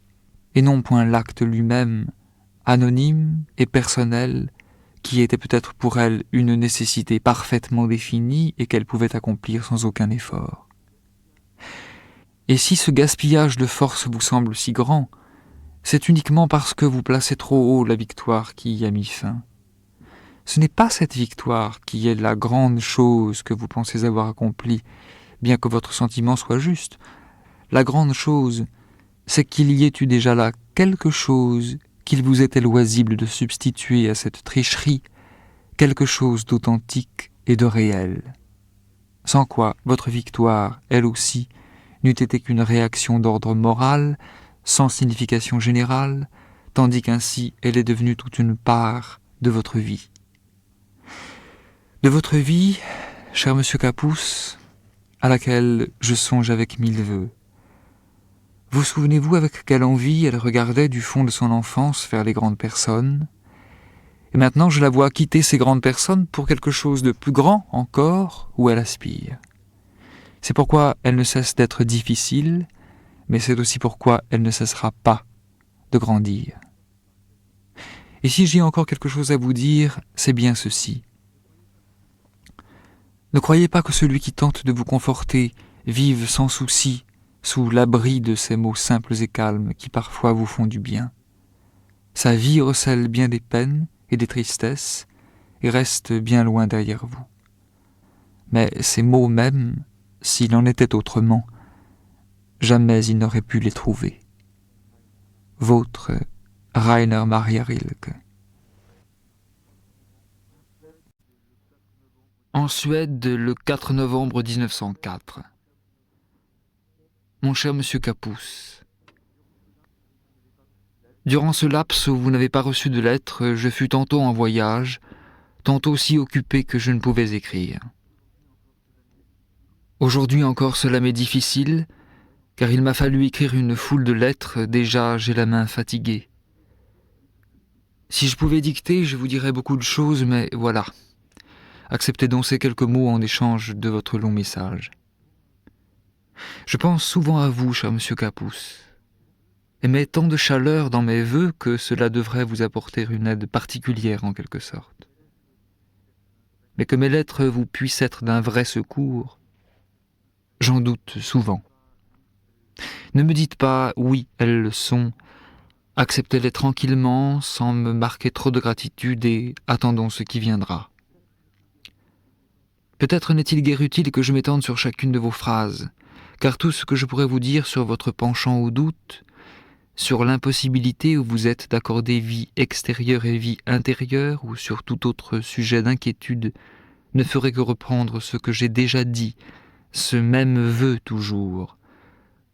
et non point l'acte lui-même, anonyme et personnel, qui était peut-être pour elle une nécessité parfaitement définie et qu'elle pouvait accomplir sans aucun effort. Et si ce gaspillage de force vous semble si grand, c'est uniquement parce que vous placez trop haut la victoire qui y a mis fin. Ce n'est pas cette victoire qui est la grande chose que vous pensez avoir accomplie, bien que votre sentiment soit juste. La grande chose, c'est qu'il y ait eu déjà là quelque chose qu'il vous était loisible de substituer à cette tricherie, quelque chose d'authentique et de réel. Sans quoi votre victoire, elle aussi, n'eût été qu'une réaction d'ordre moral, sans signification générale, tandis qu'ainsi elle est devenue toute une part de votre vie. De votre vie, cher monsieur Capus, à laquelle je songe avec 1000 vœux. Vous souvenez-vous avec quelle envie elle regardait du fond de son enfance vers les grandes personnes ? Et maintenant je la vois quitter ces grandes personnes pour quelque chose de plus grand encore où elle aspire. C'est pourquoi elle ne cesse d'être difficile, mais c'est aussi pourquoi elle ne cessera pas de grandir. Et si j'ai encore quelque chose à vous dire, c'est bien ceci. Ne croyez pas que celui qui tente de vous conforter vive sans souci sous l'abri de ces mots simples et calmes qui parfois vous font du bien. Sa vie recèle bien des peines et des tristesses et reste bien loin derrière vous. Mais ces mots mêmes, s'il en était autrement, jamais il n'aurait pu les trouver. Votre Rainer Maria Rilke. En Suède, le 4 novembre 1904. Mon cher monsieur Capus, durant ce laps où vous n'avez pas reçu de lettre, je fus tantôt en voyage, tantôt si occupé que je ne pouvais écrire. Aujourd'hui encore cela m'est difficile, car il m'a fallu écrire une foule de lettres, déjà j'ai la main fatiguée. Si je pouvais dicter, je vous dirais beaucoup de choses, mais voilà. Acceptez donc ces quelques mots en échange de votre long message. Je pense souvent à vous, cher monsieur Capus, et mets tant de chaleur dans mes vœux que cela devrait vous apporter une aide particulière en quelque sorte. Mais que mes lettres vous puissent être d'un vrai secours, j'en doute souvent. Ne me dites pas « oui, elles le sont », acceptez-les tranquillement, sans me marquer trop de gratitude et attendons ce qui viendra. Peut-être n'est-il guère utile que je m'étende sur chacune de vos phrases, car tout ce que je pourrais vous dire sur votre penchant au doute, sur l'impossibilité où vous êtes d'accorder vie extérieure et vie intérieure, ou sur tout autre sujet d'inquiétude, ne ferait que reprendre ce que j'ai déjà dit, ce même vœu toujours.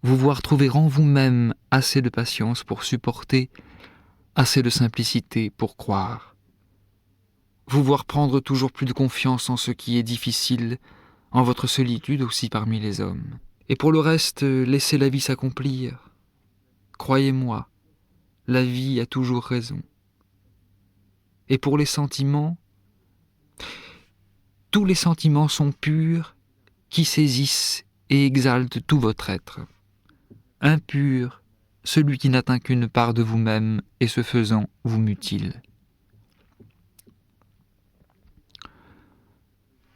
Vous voir trouver en vous-même assez de patience pour supporter, assez de simplicité pour croire. Vous voir prendre toujours plus de confiance en ce qui est difficile, en votre solitude aussi parmi les hommes. Et pour le reste, laissez la vie s'accomplir. Croyez-moi, la vie a toujours raison. Et pour les sentiments, tous les sentiments sont purs, qui saisissent et exaltent tout votre être. Impur, celui qui n'atteint qu'une part de vous-même et ce faisant vous mutile.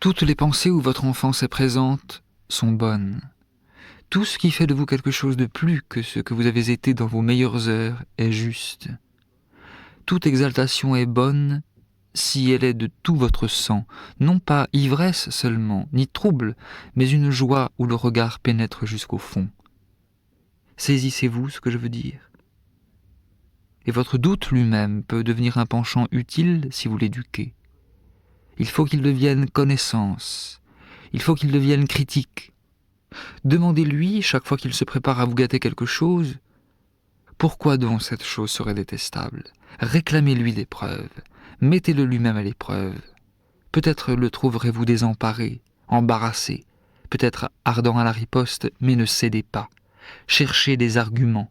Toutes les pensées où votre enfance est présente sont bonnes. Tout ce qui fait de vous quelque chose de plus que ce que vous avez été dans vos meilleures heures est juste. Toute exaltation est bonne si elle est de tout votre sang, non pas ivresse seulement, ni trouble, mais une joie où le regard pénètre jusqu'au fond. Saisissez-vous ce que je veux dire. Et votre doute lui-même peut devenir un penchant utile si vous l'éduquez. Il faut qu'il devienne connaissance, il faut qu'il devienne critique. Demandez-lui, chaque fois qu'il se prépare à vous gâter quelque chose, pourquoi donc cette chose serait détestable ? Réclamez-lui des preuves, mettez-le lui-même à l'épreuve. Peut-être le trouverez-vous désemparé, embarrassé, peut-être ardent à la riposte, mais ne cédez pas. Cherchez des arguments.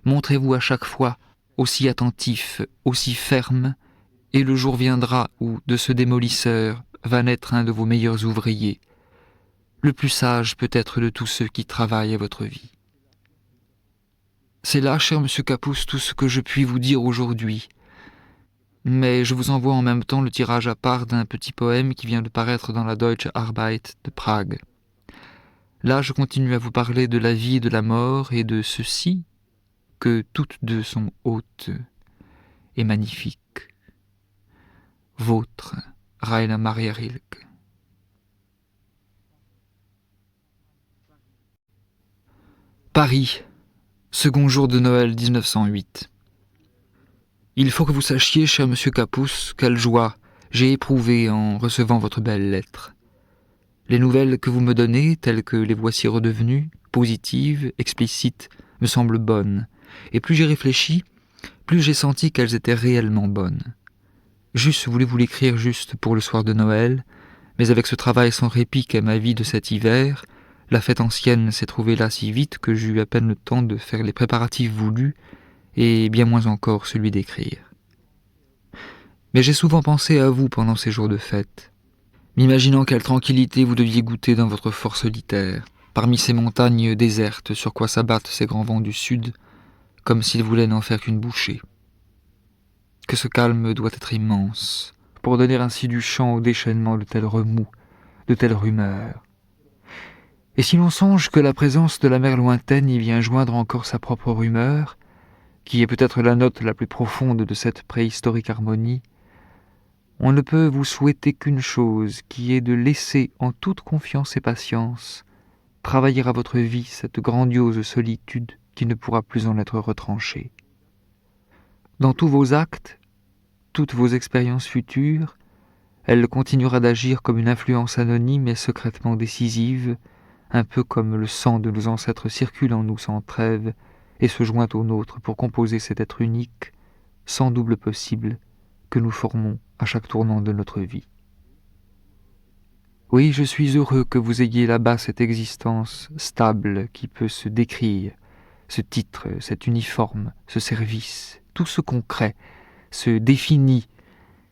Montrez-vous à chaque fois aussi attentif, aussi ferme, et le jour viendra où, de ce démolisseur, va naître un de vos meilleurs ouvriers, le plus sage peut-être de tous ceux qui travaillent à votre vie. C'est là, cher monsieur Capus, tout ce que je puis vous dire aujourd'hui. Mais je vous envoie en même temps le tirage à part d'un petit poème qui vient de paraître dans la Deutsche Arbeit de Prague. Là, je continue à vous parler de la vie et de la mort et de ceci, que toutes deux sont hautes et magnifiques. Vôtre, Rainer Maria Rilke. Paris, second jour de Noël 1908. Il faut que vous sachiez, cher monsieur Capus, quelle joie j'ai éprouvée en recevant votre belle lettre. Les nouvelles que vous me donnez, telles que les voici redevenues, positives, explicites, me semblent bonnes, et plus j'y réfléchis, plus j'ai senti qu'elles étaient réellement bonnes. J'eusse voulu vous l'écrire juste pour le soir de Noël, mais avec ce travail sans répit qu'est ma vie de cet hiver, la fête ancienne s'est trouvée là si vite que j'eus à peine le temps de faire les préparatifs voulus, et bien moins encore celui d'écrire. Mais j'ai souvent pensé à vous pendant ces jours de fête, m'imaginant quelle tranquillité vous deviez goûter dans votre fort solitaire, parmi ces montagnes désertes sur quoi s'abattent ces grands vents du sud, comme s'ils voulaient n'en faire qu'une bouchée. Que ce calme doit être immense, pour donner ainsi du champ au déchaînement de tels remous, de telles rumeurs. Et si l'on songe que la présence de la mer lointaine y vient joindre encore sa propre rumeur, qui est peut-être la note la plus profonde de cette préhistorique harmonie, on ne peut vous souhaiter qu'une chose, qui est de laisser en toute confiance et patience travailler à votre vie cette grandiose solitude qui ne pourra plus en être retranchée. Dans tous vos actes, toutes vos expériences futures, elle continuera d'agir comme une influence anonyme et secrètement décisive, un peu comme le sang de nos ancêtres circule en nous sans trêve et se joint au nôtre pour composer cet être unique, sans double possible, que nous formons à chaque tournant de notre vie. Oui, je suis heureux que vous ayez là-bas cette existence stable qui peut se décrire, ce titre, cet uniforme, ce service, tout ce concret, ce défini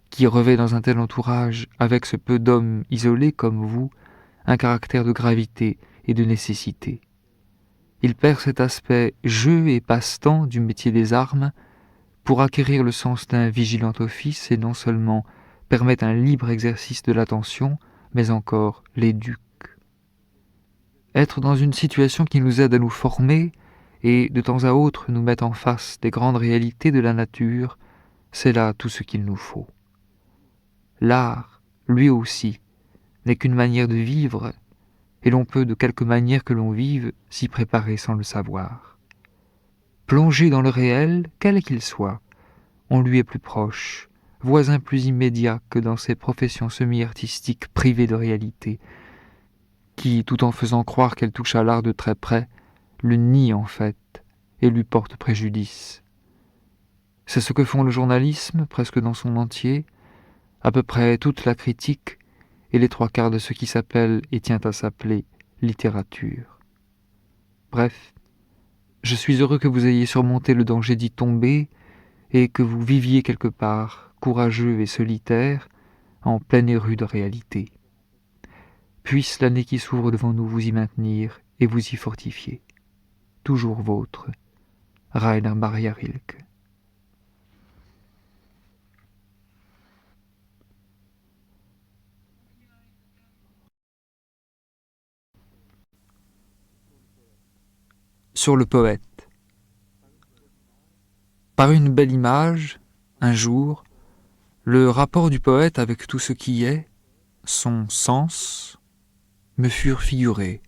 qui revêt dans un tel entourage, avec ce peu d'hommes isolés comme vous, un caractère de gravité et de nécessité. Il perd cet aspect jeu et passe-temps du métier des armes pour acquérir le sens d'un vigilant office et non seulement permettre un libre exercice de l'attention, mais encore l'éduque. Être dans une situation qui nous aide à nous former et de temps à autre nous mettre en face des grandes réalités de la nature, c'est là tout ce qu'il nous faut. L'art, lui aussi, n'est qu'une manière de vivre, et l'on peut, de quelque manière que l'on vive, s'y préparer sans le savoir. Plongé dans le réel, quel qu'il soit, on lui est plus proche, voisin plus immédiat que dans ces professions semi-artistiques privées de réalité, qui, tout en faisant croire qu'elle touche à l'art de très près, le nie en fait et lui porte préjudice. C'est ce que font le journalisme, presque dans son entier, à peu près toute la critique et les trois quarts de ce qui s'appelle et tient à s'appeler littérature. Bref, je suis heureux que vous ayez surmonté le danger d'y tomber et que vous viviez quelque part, courageux et solitaire, en pleine et rude réalité. Puisse l'année qui s'ouvre devant nous vous y maintenir et vous y fortifier. Toujours vôtre, Rainer Maria Rilke. Sur le poète. Par une belle image, un jour, le rapport du poète avec tout ce qui est, son sens, me furent figurés.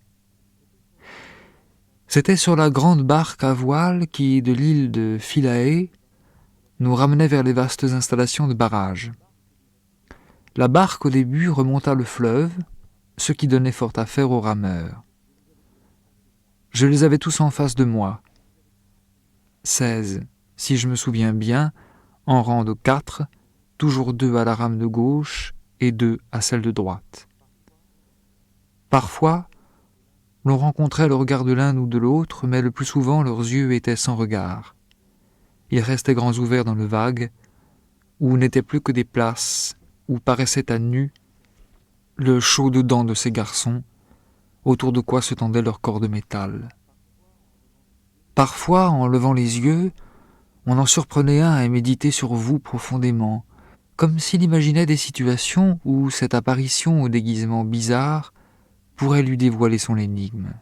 C'était sur la grande barque à voile qui, de l'île de Philae, nous ramenait vers les vastes installations de barrage. La barque au début remonta le fleuve, ce qui donnait fort à faire aux rameurs. Je les avais tous en face de moi. 16, si je me souviens bien, en rang de 4, toujours 2 à la rame de gauche et 2 à celle de droite. Parfois, l'on rencontrait le regard de l'un ou de l'autre, mais le plus souvent leurs yeux étaient sans regard. ils restaient grands ouverts dans le vague, où n'étaient plus que des places, où paraissait à nu le chaud dedans de ces garçons, autour de quoi se tendait leur corps de métal. Parfois, en levant les yeux, on en surprenait un à méditer sur vous profondément, comme s'il imaginait des situations où cette apparition au déguisement bizarre pourrait lui dévoiler son énigme.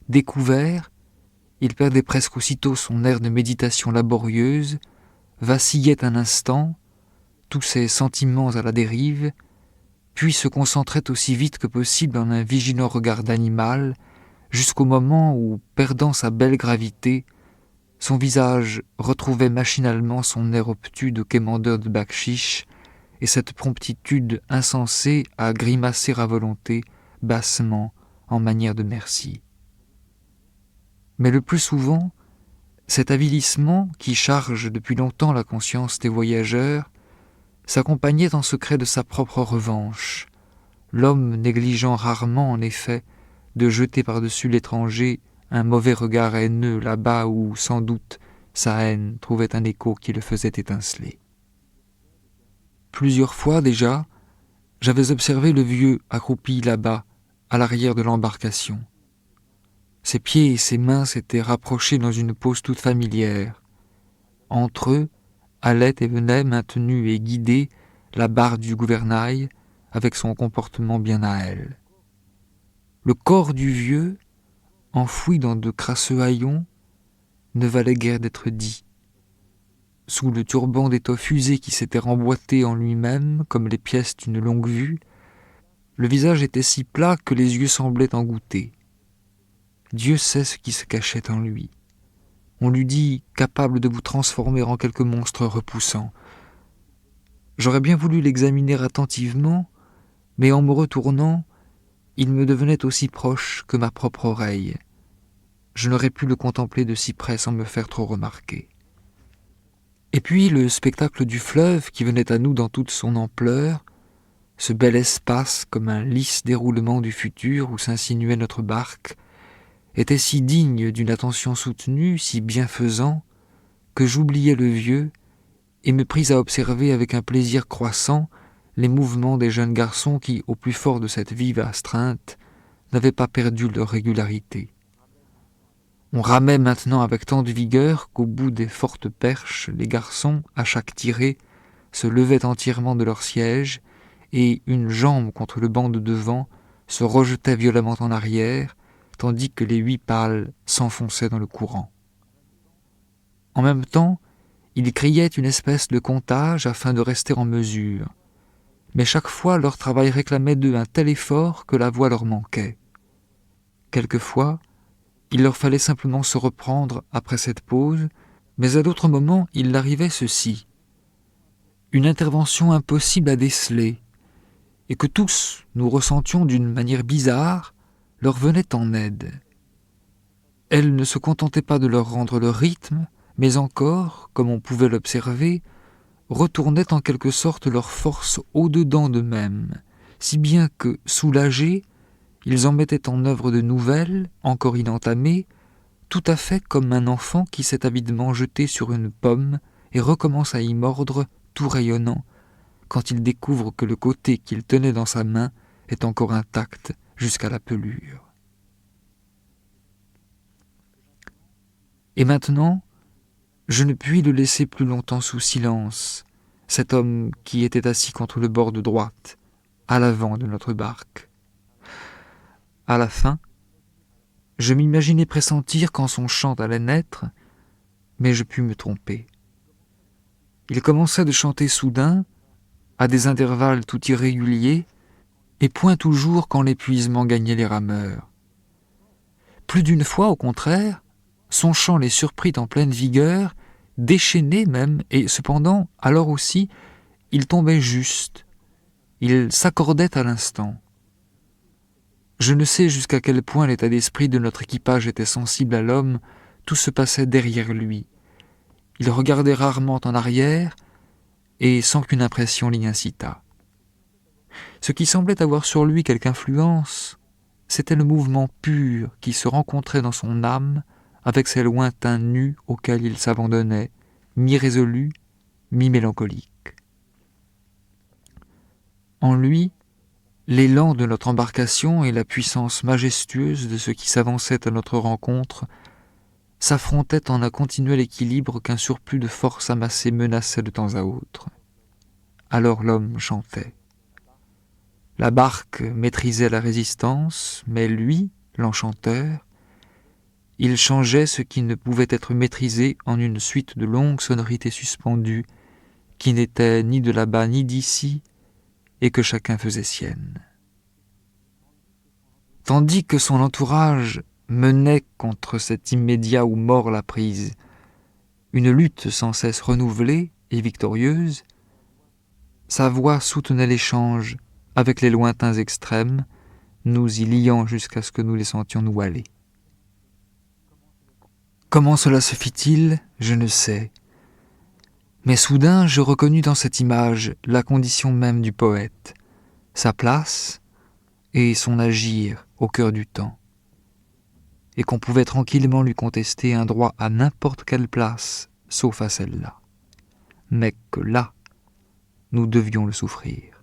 Découvert, il perdait presque aussitôt son air de méditation laborieuse, vacillait un instant, tous ses sentiments à la dérive, puis se concentrait aussi vite que possible en un vigilant regard d'animal, jusqu'au moment où, perdant sa belle gravité, son visage retrouvait machinalement son air obtus de quémandeur de bakchiche et cette promptitude insensée à grimacer à volonté, bassement, en manière de merci. Mais le plus souvent, cet avilissement qui charge depuis longtemps la conscience des voyageurs s'accompagnait en secret de sa propre revanche, l'homme négligeant rarement en effet de jeter par-dessus l'étranger un mauvais regard haineux là-bas où, sans doute, sa haine trouvait un écho qui le faisait étinceler. Plusieurs fois déjà, j'avais observé le vieux accroupi là-bas, à l'arrière de l'embarcation. Ses pieds et ses mains s'étaient rapprochés dans une pose toute familière. Entre eux, allait et venait, maintenue et guidée, la barre du gouvernail, avec son comportement bien à elle. Le corps du vieux, enfoui dans de crasseux haillons, ne valait guère d'être dit. Sous le turban d'étoffe usée qui s'était remboîté en lui-même, comme les pièces d'une longue vue, le visage était si plat que les yeux semblaient en goûter. Dieu sait ce qui se cachait en lui. On lui dit capable de vous transformer en quelque monstre repoussant. J'aurais bien voulu l'examiner attentivement, mais en me retournant, il me devenait aussi proche que ma propre oreille. Je n'aurais pu le contempler de si près sans me faire trop remarquer. Et puis le spectacle du fleuve qui venait à nous dans toute son ampleur, ce bel espace comme un lisse déroulement du futur où s'insinuait notre barque, était si digne d'une attention soutenue, si bienfaisant, que j'oubliais le vieux et me pris à observer avec un plaisir croissant les mouvements des jeunes garçons qui, au plus fort de cette vive astreinte, n'avaient pas perdu leur régularité. On ramait maintenant avec tant de vigueur qu'au bout des fortes perches, les garçons, à chaque tirée, se levaient entièrement de leur siège et, une jambe contre le banc de devant, se rejetaient violemment en arrière, tandis que les 8 pales s'enfonçaient dans le courant. En même temps, ils criaient une espèce de comptage afin de rester en mesure, mais chaque fois leur travail réclamait d'eux un tel effort que la voix leur manquait. Quelquefois, il leur fallait simplement se reprendre après cette pause, mais à d'autres moments, il arrivait ceci. Une intervention impossible à déceler, et que tous nous ressentions d'une manière bizarre, leur venait en aide. Elle ne se contentait pas de leur rendre le rythme, mais encore, comme on pouvait l'observer, retournait en quelque sorte leur force au-dedans d'eux-mêmes, si bien que, soulagés, ils en mettaient en œuvre de nouvelles, encore inentamées, tout à fait comme un enfant qui s'est avidement jeté sur une pomme et recommence à y mordre, tout rayonnant, quand il découvre que le côté qu'il tenait dans sa main est encore intact jusqu'à la pelure. Et maintenant, je ne puis le laisser plus longtemps sous silence, cet homme qui était assis contre le bord de droite, à l'avant de notre barque. À la fin, je m'imaginais pressentir quand son chant allait naître, mais je pus me tromper. Il commençait de chanter soudain, à des intervalles tout irréguliers, et point toujours quand l'épuisement gagnait les rameurs. Plus d'une fois, au contraire, son chant les surprit en pleine vigueur, déchaînés même, et cependant, alors aussi, il tombait juste. Il s'accordait à l'instant. Je ne sais jusqu'à quel point l'état d'esprit de notre équipage était sensible à l'homme, tout se passait derrière lui. Il regardait rarement en arrière, et sans qu'une impression l'y incitât. Ce qui semblait avoir sur lui quelque influence, c'était le mouvement pur qui se rencontrait dans son âme avec ces lointains nus auxquels il s'abandonnait, mi-résolu, mi-mélancolique. En lui, l'élan de notre embarcation et la puissance majestueuse de ce qui s'avançait à notre rencontre s'affrontaient en un continuel équilibre qu'un surplus de force amassée menaçait de temps à autre. Alors l'homme chantait. La barque maîtrisait la résistance, mais lui, l'enchanteur, il changeait ce qui ne pouvait être maîtrisé en une suite de longues sonorités suspendues qui n'étaient ni de là-bas ni d'ici et que chacun faisait sienne. Tandis que son entourage menait contre cet immédiat où mord la prise, une lutte sans cesse renouvelée et victorieuse, sa voix soutenait l'échange avec les lointains extrêmes, nous y liant jusqu'à ce que nous les sentions nous aller. Comment cela se fit-il, je ne sais. Mais soudain, je reconnus dans cette image la condition même du poète, sa place et son agir au cœur du temps, et qu'on pouvait tranquillement lui contester un droit à n'importe quelle place, sauf à celle-là, mais que là, nous devions le souffrir.